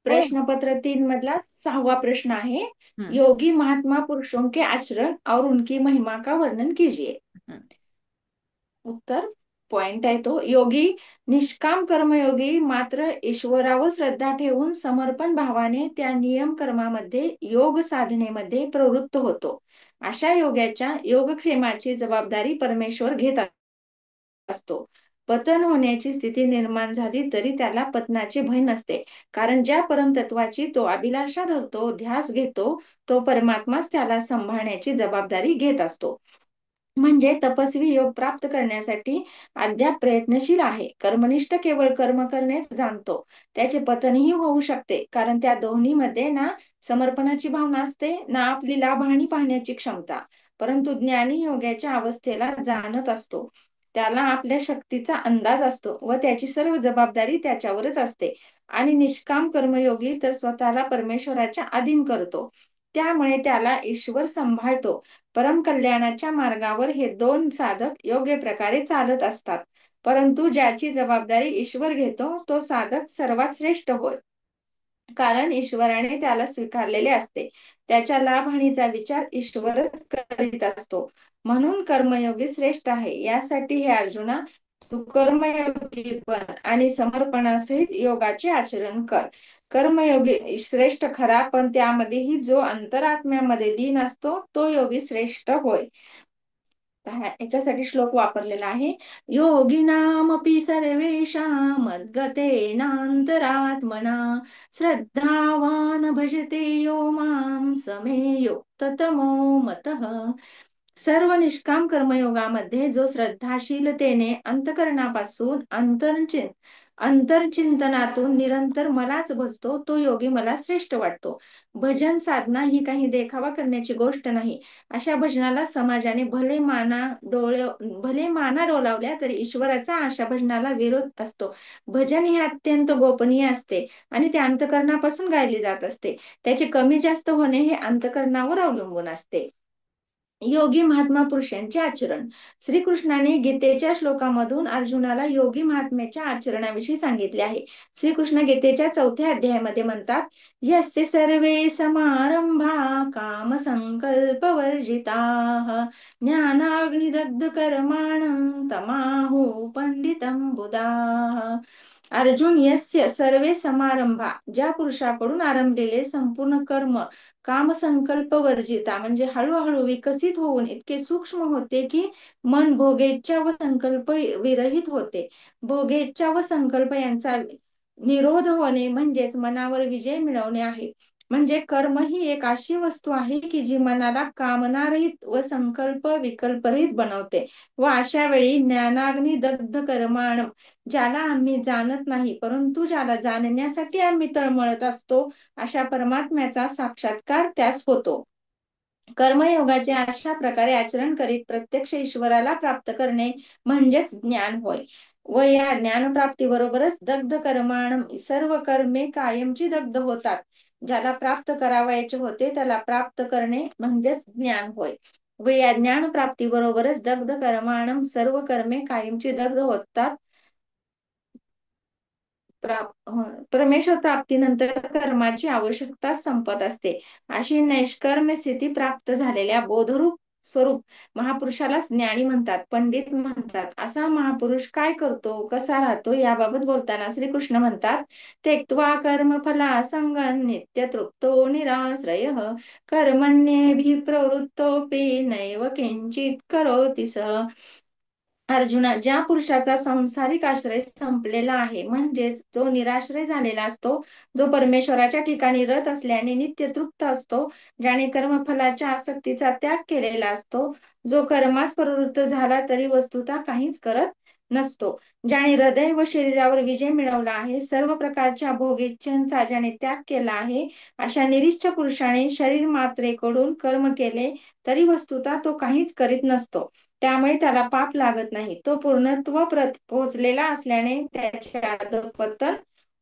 प्रश्नपत्र 3 मधला 6वा प्रश्न आहे, हम्म. योगी महात्मा पुरुषों के आचरण और उनकी महिमा का वर्णन कीजिए. हम्म. उत्तर पॉइंट आहे तो, योगी निष्काम कर्मयोगी मात्र ईश्वरावर श्रद्धा ठेवून समर्पण भावाने त्या नियम कर्मामध्ये योग साधनेमध्ये प्रवृत्त होतो. अशा योग्याच्या योगक्षेमाची जबाबदारी परमेश्वर घेत असतो. पतन होण्याची स्थिती निर्माण झाली तरी त्याला पतनाचे भय नसते, कारण ज्या परमतत्वाची तो अभिलाषा धरतो, ध्यास घेतो, तो परमात्माच त्याला सांभाळण्याची जबाबदारी घेत असतो. म्हणजे तपस्वी योग प्राप्त करण्यासाठी अद्याप प्रयत्नशील आहे. कर्मनिष्ठ केवळ कर्म करण्यास जाणतो, त्याचे पतनही होऊ शकते, कारण त्या दोन्हीमध्ये ना समर्पणाची भावना असते, ना आपली लाभहानी पाहण्याची क्षमता. परंतु ज्ञानी योग्याच्या अवस्थेला जाणत असतो, त्याला आपल्या शक्तीचा अंदाज असतो व त्याची सर्व जबाबदारी त्याच्यावरच असते. आणि निष्काम कर्मयोगी तर स्वतःला परमेश्वराच्या अधीन करतो, त्यामुळे त्याला ईश्वर सांभाळतो. परम कल्याणाच्या मार्गावर हे दोन साधक योग्य प्रकारे चालत असतात. परंतु ज्याची जबाबदारी ईश्वर घेतो तो साधक सर्वात श्रेष्ठ होय, कारण ईश्वराने त्याला स्वीकारलेले असते. त्याच्या लाभहानीचा विचार ईश्वरच करीत असतो. म्हणून कर्मयोगी श्रेष्ठ आहे. यासाठी हे अर्जुना, तू कर्मयोगी बन आणि समर्पणासहित योगाचे आचरण कर. कर्मयोगी श्रेष्ठ खरा, पण त्यामध्येही जो अंतरात्म्यामध्ये लीन असतो तो योगी श्रेष्ठ होय. याच्यासाठी श्लोक वापरलेला आहे, योगिनामपि सर्वेषां मद्गतेनान्तरात्मना श्रद्धावान भजते यो मां समे युक्ततमो मतः. सर्व निष्काम कर्मयोगामध्ये जो श्रद्धाशीलतेने अंतकरणापासून अंतरचिंतनातून निरंतर मलाच भजतो तो योगी मला श्रेष्ठ वाटतो. भजन साधना ही काही देखावा करण्याची गोष्ट नाही. अशा भजनाला समाजाने भले माना डोलावल्या तरी ईश्वराचा अशा भजनाला विरोध असतो. भजन हे अत्यंत गोपनीय असते आणि ते अंतकरणापासून गायले जात असते. त्याचे कमी जास्त होणे हे अंतकरणावर अवलंबून असते. योगी महात्मा पुरुषांचे आचरण. श्रीकृष्णाने गीतेच्या श्लोकामधून अर्जुनाला योगी महात्म्याच्या आचरणाविषयी सांगितले आहे. श्रीकृष्ण गीतेच्या 4थ्या अध्यायामध्ये म्हणतात, यस्य सर्वे समारंभा काम संकल्प वर्जिताः ज्ञानाग्निदग्ध कर्माणं तमाहु पंडितं बुधाः. अर्जुन, यस्य सर्वे समारंभा, ज्या पुरुषाकडून आरंभलेले संपूर्ण कर्म कामसंकल्प वर्जिता म्हणजे हळूहळू विकसित होऊन इतके सूक्ष्म होते की मन भोगेच्छा व संकल्प विरहित होते. भोगेच्छा व संकल्प यांचा निरोध होणे म्हणजेच मनावर विजय मिळवणे आहे. म्हणजे कर्म ही एक अशी वस्तू आहे की जी मनाला कामनारहित व संकल्प विकल्परहित बनवते. व अशा वेळी ज्ञानाग्नी दग्ध कर्माण, ज्याला आम्ही जाणत नाही परंतु ज्याला जाणण्यासाठी आम्ही तळमळत असतो, अशा परमात्म्याचा साक्षात्कार त्यास होतो. कर्मयोगाचे अशा प्रकारे आचरण करीत प्रत्यक्ष ईश्वराला प्राप्त करणे म्हणजेच ज्ञान होय. व या ज्ञानप्राप्तीबरोबरच दग्ध कर्माण, सर्व कर्मे कायमची दग्ध होतात. ज्याला प्राप्त करावयाचे होते त्याला प्राप्त करणे म्हणजेच ज्ञान होय. व या ज्ञानप्राप्तीबरोबरच दग्ध कर्माणम, सर्व कर्मे कायमची दग्ध होतात. परमेश्वर प्राप्तीनंतर कर्माची आवश्यकता संपत असते. अशी नैष्कर्म्य स्थिती प्राप्त झालेल्या बोधरूप स्वरूप महापुरुषालाच ज्ञानी म्हणतात, पंडित म्हणतात. असा महापुरुष काय करतो, कसा राहतो याबाबत बोलताना श्रीकृष्ण म्हणतात, त्यक्त्वा कर्मफला संगं नित्य तृप्तो निराश्रयः कर्मण्येभिप्रवृत्तोऽपि नैव किंचित करोति सः. अर्जुना, ज्या पुरुषाचा संसारिक आश्रय संपलेला आहे म्हणजेच जो निराश्रय झालेला असतो, जो परमेश्वराच्या ठिकाणी रत असल्याने नित्य तृप्त असतो, ज्याने कर्मफलाच्या आसक्तीचा त्याग केलेला असतो, जो कर्मास प्रवृत्त झाला तरी वस्तुतः काहीच करत नसतो, ज्याने हृदय व शरीरावर विजय मिळवला आहे, सर्व प्रकारच्या भोगेच्छांचा ज्याने त्याग केला आहे, अशा निरीच्छ पुरुषाने शरीर मात्रेकडून कर्म केले तरी वस्तुतः तो काहीच करीत नसतो. त्यामुळे त्याला पाप लागत नाही. तो पूर्णत्व पोहोचलेला असल्याने त्याचे अधःपतन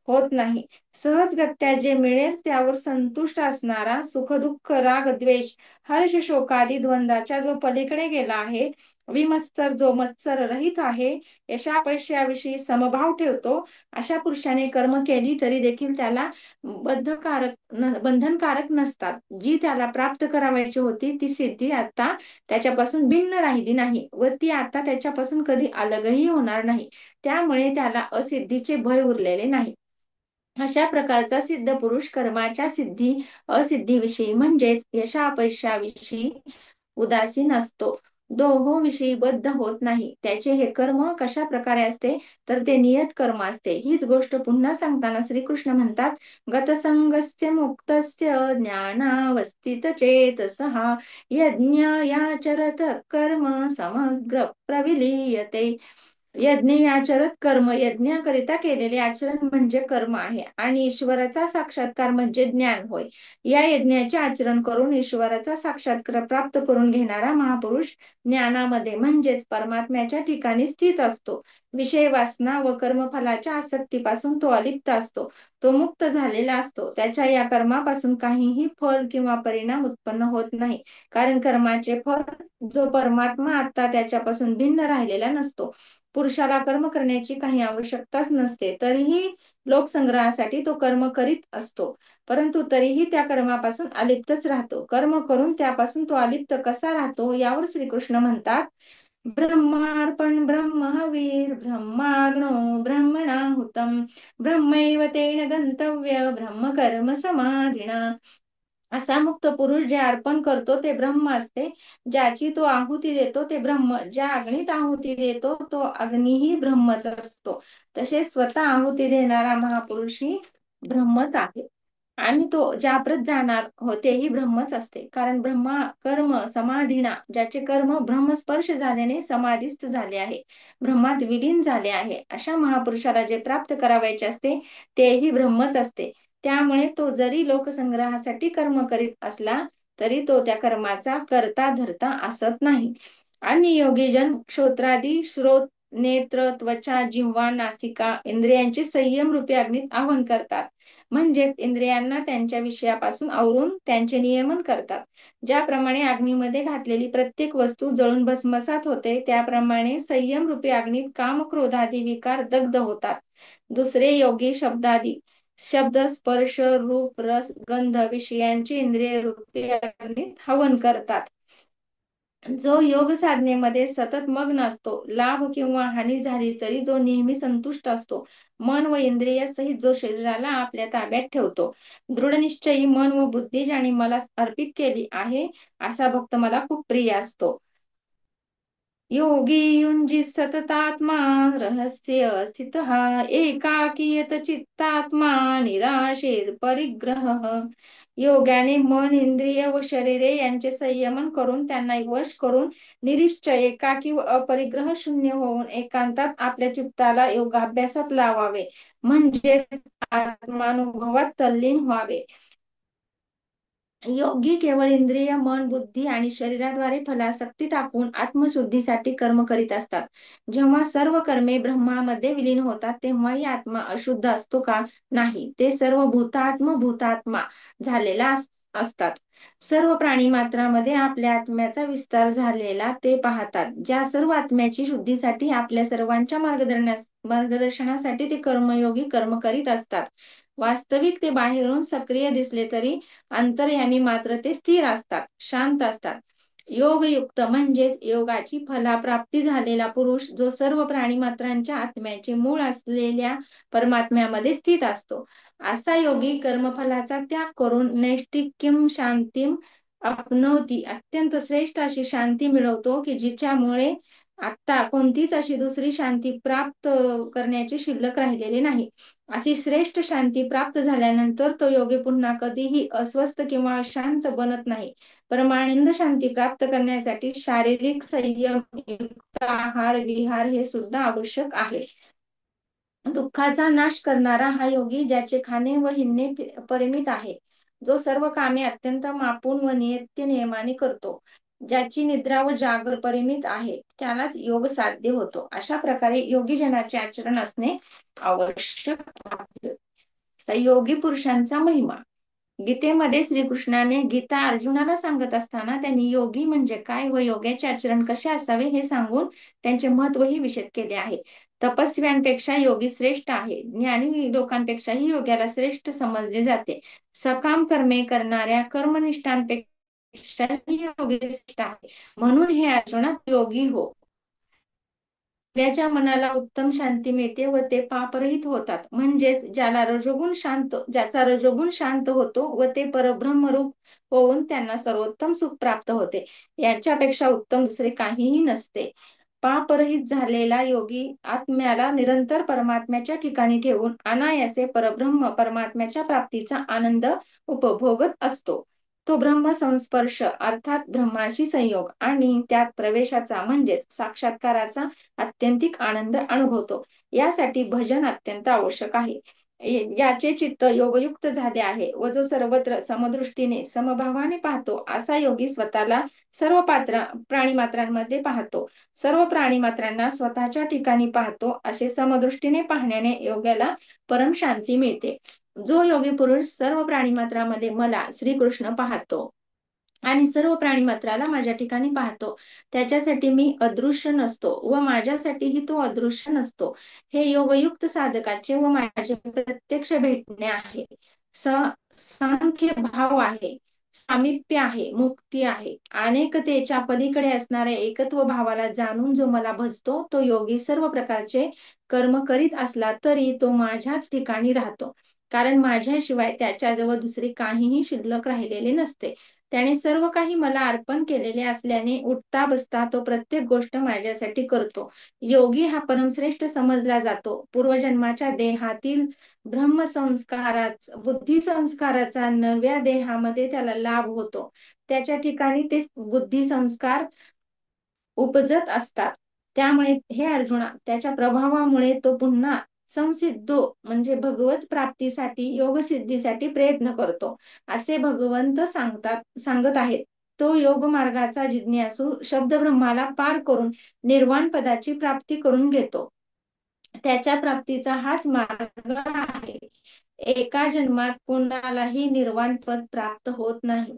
होत नाही. सहजगत्या जे मिळेल त्यावर संतुष्ट असणारा, सुख दुःख राग द्वेष हर्ष शोकादी द्वंद्वाच्या जो पलीकडे गेला आहे, विमत्सर जो मत्सर रहित आहे, यशापयशाविषयी समभाव ठेवतो, अशा पुरुषाने कर्म केली तरी देखील त्याला बंधनकारक नसतात. जी त्याला प्राप्त करावयाची होती ती सिद्धी आता त्याच्यापासून भिन्न राहिली नाही व ती आता त्याच्यापासून कधी अलगही होणार नाही. त्यामुळे त्याला असिद्धीचे भय उरलेले नाही. अशा प्रकारचा सिद्ध पुरुष कर्माच्या सिद्धी असिद्धीविषयी म्हणजेच यशापयशाविषयी उदासीन असतो, दोहोविषयी बद्ध होत नाही. त्याचे हे कर्म कशा प्रकारे असते तर ते नियत कर्म असते. हीच गोष्ट पुन्हा सांगताना श्रीकृष्ण म्हणतात, गतसंगस्य मुक्तस्य ज्ञानावस्थित चेतसः यज्ञयाचरत कर्म समग्र प्रविलीयते. यज्ञ आचरत कर्म, यज्ञाकरिता केलेले आचरण म्हणजे कर्म आहे आणि ईश्वराचा साक्षात्कार म्हणजे ज्ञान होय. या यज्ञाचे आचरण करून ईश्वराचा साक्षात्कार प्राप्त करून घेणारा महापुरुष ज्ञानामध्ये म्हणजेच परमात्म्याच्या ठिकाणी स्थित असतो. विषय वासना व कर्मफलाच्या आसक्तीपासून तो अलिप्त असतो, तो मुक्त झालेला असतो. त्याच्या या कर्मापासून काहीही फल किंवा परिणाम उत्पन्न होत नाही, कारण कर्माचे फल जो परमात्मा आता त्याच्यापासून भिन्न राहिलेला नसतो. पुरुषाला कर्म करण्याची काही आवश्यकताच नसते, तरीही लोकसंग्रहासाठी तो कर्म करीत असतो, परंतु तरीही त्या कर्मापासून अलिप्तच राहतो. कर्म करून त्यापासून तो अलिप्त कसा राहतो यावर श्रीकृष्ण म्हणतात, ब्रह्मार्पण ब्रह्महवीर ब्रह्माग्नो ब्रह्मणाहुतम ब्रह्मैव तेन गंतव्य ब्रह्मकर्म समाधिना. असा मुक्त पुरुष जे अर्पण करतो ते ब्रह्म असते, ज्याची तो आहुती देतो ते ब्रह्म, ज्या अग्नीत आहुती देतो तो अग्नीही ब्रह्मच असतो. तसेच स्वतः आहुती देणारा महापुरुषही ब्रह्मच आहे आणि तो ज्याप्रत जाणार तेही ब्रह्मच असते. कारण ब्रह्मा कर्म समाधीना, ज्याचे कर्म ब्रह्मस्पर्श झाल्याने समाधीस्थ झाले आहे, ब्रह्मात विलीन झाले आहे, अशा महापुरुषाला जे प्राप्त करावयाचे असते तेही ब्रह्मच असते. त्यामुळे तो जरी लोकसंग्रहासाठी कर्म करीत असला तरी तो त्या कर्माचा करता धरता असत नाही. आणि योगीजन श्रोत्रादी नेत्र, त्वचा, जिव्हा, नासिका इंद्रियांचे संयम रूपी अग्नीत आवाहन करतात. म्हणजेच इंद्रियांना त्यांच्या विषयापासून आवरून त्यांचे नियमन करतात. ज्याप्रमाणे अग्नीमध्ये घातलेली प्रत्येक वस्तू जळून भस्मसात होते, त्याप्रमाणे संयम रूपी अग्नीत काम, क्रोधादी विकार दग्ध होतात. दुसरे योगी शब्द, स्पर्श, रूप, रस, गंध विषयांची इंद्रिय रूपी अग्नीत हवन करतात. जो योग साधनेमध्ये सतत मग्न असतो, लाभ किंवा हानी झाली तरी जो नेहमी संतुष्ट असतो, मन व इंद्रिय सहित जो शरीराला आपल्या ताब्यात ठेवतो, दृढनिश्चयी मन व बुद्धी ज्याने मला अर्पित केली आहे, असा भक्त मला खूप प्रिय असतो. योगी युंजी सततात्मा रहस्य स्थित एकाकीयत चित्तात्मा निराशेर परिग्रह. योगाने मन, इंद्रिय व शरीरे यांचे संयमन करून त्यांना वश करून निरिश्चय, एकाकी व अपरिग्रह शून्य होऊन एकांतात आपल्या चित्ताला योगाभ्यासात लावावे, म्हणजे आत्मानुभवात तल्लीन व्हावे. योगी केवळ इंद्रिय, मन, बुद्धी आणि शरीराद्वारे फलासक्ती टाकून आत्मशुद्धीसाठी कर्म करीत असतात. जेव्हा सर्व कर्मे ब्रह्मामध्ये विलीन होतात, तेव्हाही आत्मा अशुद्ध असतो का? नाही, ते सर्व भूतात्मा झालेला असतात. सर्व प्राणी मात्रामध्ये आपल्या आत्म्याचा विस्तार झालेला ते पाहतात. ज्या सर्व आत्म्याची शुद्धीसाठी आपल्या सर्वांच्या मार्गदर्शनासाठी ते कर्मयोगी कर्म करीत असतात. वास्तविक ते बाहेरून सक्रिय दिसले तरी अंतर्यामी मात्र ते स्थिर असतात, शांत असतात. योगयुक्त म्हणजेच योगाची फलाप्राप्ती झालेला पुरुष, जो सर्व प्राणीमात्रांच्या आत्म्याचे मूळ असलेल्या परमात्म्यामध्ये स्थित असतो, असा योगी कर्मफलाचा त्याग करून नैष्ठिक्यम शांतीम आपनोती, अत्यंत श्रेष्ठ अशी शांती मिळवतो, की जिच्यामुळे आता कोणतीच अशी दुसरी शांती प्राप्त करण्याची शिल्लक राहिलेली नाही. अशी श्रेष्ठ शांती प्राप्त झाल्यानंतर तो योगी पुन्हा कधीही अस्वस्थ किंवा अशांत बनत नाही. परमानंद शांती प्राप्त करण्यासाठी शारीरिक संयम युक्त आहार विहार हे सुद्धा आवश्यक आहे. दुःखाचा नाश करणारा हा योगी, ज्याचे खाणे व हिंडणे परिमित आहे, जो सर्व कामे अत्यंत मापून व नित्य नियमाने करतो, ज्याची निद्रा व जागर परिमित आहे, त्यालाच योग साध्य होतो. अशा प्रकारे योगी जनाचे आचरण असणे आवश्यक आहे. योगी पुरुषांचा महिमा. गीतेमध्ये श्रीकृष्णाने गीता अर्जुनाला सांगत असताना त्यांनी योगी म्हणजे काय व योग्याचे आचरण कसे असावे हे सांगून त्यांचे महत्वही विशद केले आहे. तपस्व्यांपेक्षा योगी श्रेष्ठ आहे. ज्ञानी लोकांपेक्षाही योग्याला श्रेष्ठ समजले जाते. सकाम कर्मे करणाऱ्या कर्मनिष्ठांपेक्षाही योगी श्रेष्ठ आहे. म्हणून हे अर्जुना योगी हो. त्याच्या मनाला उत्तम शांती मिळते व ते पापरहित होतात. म्हणजेच ज्याचा रजोगुण शांत होतो व ते परब्रह्मरूप होऊन त्यांना सर्वोत्तम सुख प्राप्त होते. याच्यापेक्षा उत्तम दुसरे काहीही नसते. पापरहित झालेला योगी आत्म्याला निरंतर परमात्म्याच्या ठिकाणी ठेवून अनायासे परमात्म्याच्या प्राप्तीचा आनंद उपभोगत असतो. तो ब्रह्म संस्पर्श अर्थात ब्रह्माशी संयोग आणि त्यात प्रवेशाचा म्हणजेच साक्षात्काराचा अत्यंतिक आनंद अनुभवतो. यासाठी भजन अत्यंत आवश्यक आहे. याचे चित्त योगयुक्त झाले आहे व जो सर्वत्र समदृष्टीने समभावाने पाहतो, असा योगी स्वतःला सर्व प्राणीमात्रांमध्ये पाहतो, सर्व प्राणीमात्रांना स्वतःच्या ठिकाणी पाहतो. असे समदृष्टीने पाहण्याने योग्याला परम शांती मिळते. जो योगी पुरुष सर्व प्राणीमात्रामध्ये मला श्रीकृष्ण पाहतो आणि सर्व प्राणीमात्राला माझ्या ठिकाणी पाहतो, त्याच्यासाठी मी अदृश्य नसतो व माझ्यासाठीही तो अदृश्य नसतो. हे योगयुक्त साधकाचे व माझे प्रत्यक्ष भेटणे आहे. सांख्य भाव आहे, सामिप्य आहे, मुक्ती आहे. अनेकतेच्या पलीकडे असणाऱ्या एकत्व भावाला जाणून जो मला भजतो, तो योगी सर्व प्रकारचे कर्म करीत असला तरी तो माझ्याच ठिकाणी राहतो. कारण माझ्याशिवाय त्याच्याजवळ दुसरे काहीही शिल्लक राहिलेले नसते. त्याने सर्व काही मला अर्पण केलेले असल्याने उठता बसता तो प्रत्येक गोष्ट माझ्यासाठी करतो. योगी हा परमश्रेष्ठ समजला जातो. पूर्वजन्माच्या देहातील बुद्धी संस्काराचा नव्या देहामध्ये त्याला लाभ होतो. त्याच्या ठिकाणी ते बुद्धी संस्कार उपजत असतात. त्यामुळे हे अर्जुना, त्याच्या प्रभावामुळे तो पुन्हा संसिद्धो म्हणजे भगवत प्राप्तीसाठी योग सिद्धीसाठी प्रयत्न करतो, असे भगवंत सांगत आहेत. तो योग मार्गाचा जिज्ञासू शब्दब्रह्माला पार करून निर्वाण पदाची प्राप्ती करून घेतो. त्याच्या प्राप्तीचा हाच मार्ग आहे. एका जन्मात कोणालाही निर्वाण पद प्राप्त होत नाही.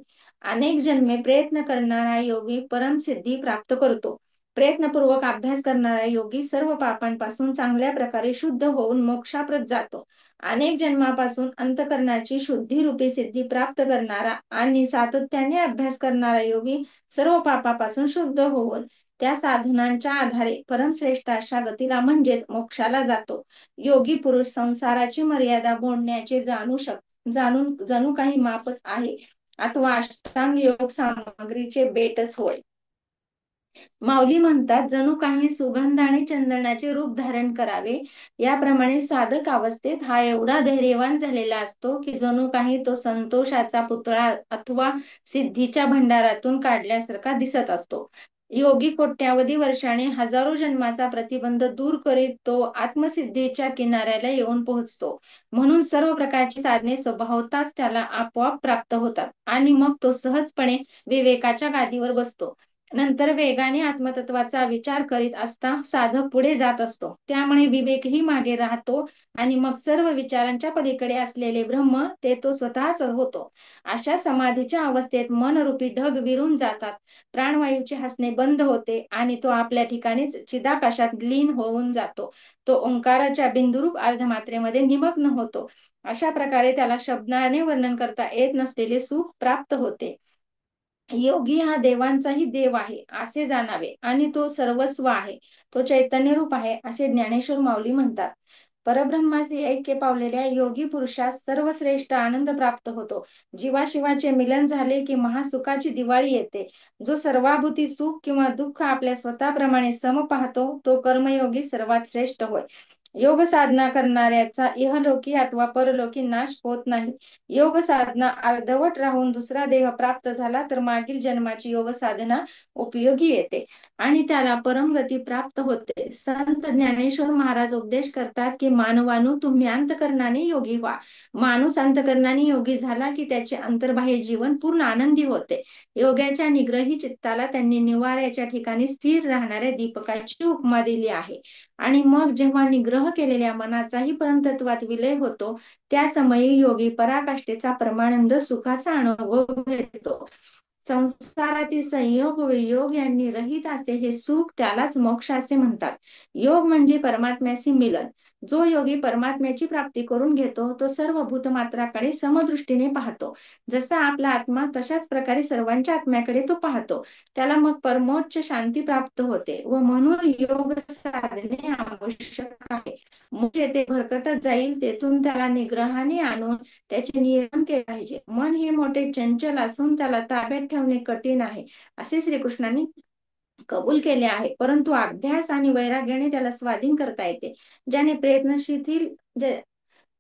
अनेक जन्मे प्रयत्न करणारा योगी परमसिद्धी प्राप्त करतो. प्रयत्नपूर्वक अभ्यास करणारा योगी सर्व पापांपासून चांगल्या प्रकारे शुद्ध होऊन मोक्षाप्रत जातो. अनेक जन्मापासून अंतःकरणाची शुद्धी रूपी सिद्धी प्राप्त करणारा आणि सातत्याने अभ्यास करणारा योगी सर्व पापापासून शुद्ध होऊन त्या साधनांच्या आधारे परमश्रेष्ठ अशा गतीला म्हणजेच मोक्षाला जातो. योगी पुरुष संसाराची मर्यादा मोडण्याचे जाणून जणू काही मापच आहे अथवा अष्टांग योग सामग्रीचे बेटच होय. माऊली म्हणतात, जणू काही सुगंधाने चंदनाचे रूप धारण करावे, याप्रमाणे साधक अवस्थेत हा एवढा धैर्यवान झालेला असतो की जणू काही तो संतोषाचा पुतळा अथवा सिद्धीच्या भंडारातून काढल्यासारखा दिसत असतो. योगी कोट्यावधी वर्षाने हजारो जन्माचा प्रतिबंध दूर करीत तो आत्मसिद्धीच्या किनाऱ्याला येऊन पोहोचतो. म्हणून सर्व प्रकारची साधने स्वभावताच त्याला आपोआप प्राप्त होतात आणि मग तो सहजपणे विवेकाच्या गादीवर बसतो. नंतर वेगाने आत्मतत्वाचा विचार करीत असता साधक पुढे जात असतो. त्यामुळे विवेकही मागे राहतो आणि मग सर्व विचारांच्या पलीकडे असलेले ब्रह्म ते तो स्वतःच होतो. अशा समाधीच्या अवस्थेत मनरूपी ढग विरून जातात. प्राणवायूचे हसणे बंद होते आणि तो आपल्या ठिकाणीच चिदाकाशात लीन होऊन जातो. तो ओंकाराच्या बिंदुरूप अर्धमात्रेमध्ये निमग्न होतो. अशा प्रकारे त्याला शब्दाने वर्णन करता येत नसलेले सुख प्राप्त होते. योगी हा देवांचाही देव आहे असे जाणावे आणि तो सर्वस्व आहे, तो चैतन्य रूप आहे असे ज्ञानेश्वर माऊली म्हणतात. परब्रह्माशी ऐक्य पावलेल्या योगी पुरुषास सर्वश्रेष्ठ आनंद प्राप्त होतो. जीवाशिवाचे मिलन झाले की महासुखाची दिवाळी येते. जो सर्वाभूती सुख किंवा दुःख आपल्या स्वतःप्रमाणे सम पाहतो तो कर्मयोगी सर्वात श्रेष्ठ होय. योग साधना करणाऱ्याचा इहलोकी अथवा परलोकी नाश होत नाही. योग साधना अर्धवट राहून दुसरा देह प्राप्त झाला तर मागील जन्माची योग साधना उपयोगी येते आणि त्याला परमगती प्राप्त होते. संत ज्ञानेश्वर महाराज उपदेश करतात की मानवानो, तुम्ही अंतःकरणाने योगी व्हा. माणूस अंतःकरणाने योगी झाला की त्याचे अंतर्बाह्य जीवन पूर्ण आनंदी होते. योग्याच्या निग्रही चित्ताला त्यांनी निवाऱ्याच्या ठिकाणी स्थिर राहणाऱ्या दीपकाची उपमा दिली आहे. आणि मग जेव्हा निग्रह केलेल्या मनाचाही परमतत्वात विलय होतो त्या समयी योगी पराकाष्ठेचा परमानंद सुखाचा अनुभव घेतो. संसारातील संयोग वियोग यांनी रहित असे हे सुख त्यालाच मोक्ष असे म्हणतात. योग म्हणजे परमात्म्याशी मिलन. जो योगी परमात्म्याची प्राप्ती करून घेतो तो सर्व भूतमात्राकडे समदृष्टीने पाहतो. जसा आपला आत्मा तशाच प्रकारे सर्वांच्या आत्म्याकडे तो पाहतो. त्याला मग परमोच्च शांती प्राप्त होते व म्हणून योग साधने आवश्यक आहे. म्हणजे ते भरकटत जाईल तेथून त्याला निग्रहाने आणून त्याचे नियमन केले पाहिजे. मन हे मोठे चंचल असून त्याला ताब्यात ठेवणे कठीण आहे असे श्रीकृष्णांनी कबूल केले आहे, परंतु अभ्यास आणि वैराग्याने त्याला स्वाधीन करता येते. ज्याने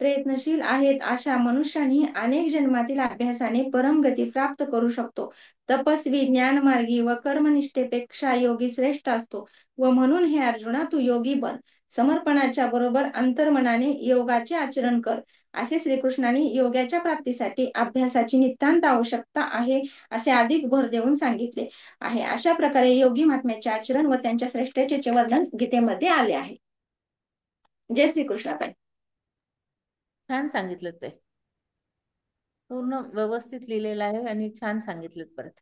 प्रयत्नशील आहेत अशा मनुष्याने अनेक जन्मातील अभ्यासाने परमगती प्राप्त करू शकतो. तपस्वी, ज्ञानमार्गी व कर्मनिष्ठेपेक्षा योगी श्रेष्ठ असतो व म्हणून हे अर्जुना, तू योगी बन. समर्पणाच्या बरोबर अंतर्मनाने योगाचे आचरण कर असे श्रीकृष्णांनी योगाच्या प्राप्तीसाठी अभ्यासाची नितांत आवश्यकता आहे असे अधिक भर देऊन सांगितले आहे. अशा प्रकारे योगी महात्म्याचे आचरण व त्यांच्या श्रेष्ठतेचे वर्णन गीतेमध्ये आले आहे. जय श्रीकृष्ण. छान सांगितलं ते, पूर्ण व्यवस्थित लिहिलेलं आहे आणि छान सांगितलं. परत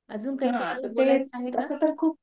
अजून काही हा, तर ते बोलायचं आहे का? तसं तर खूप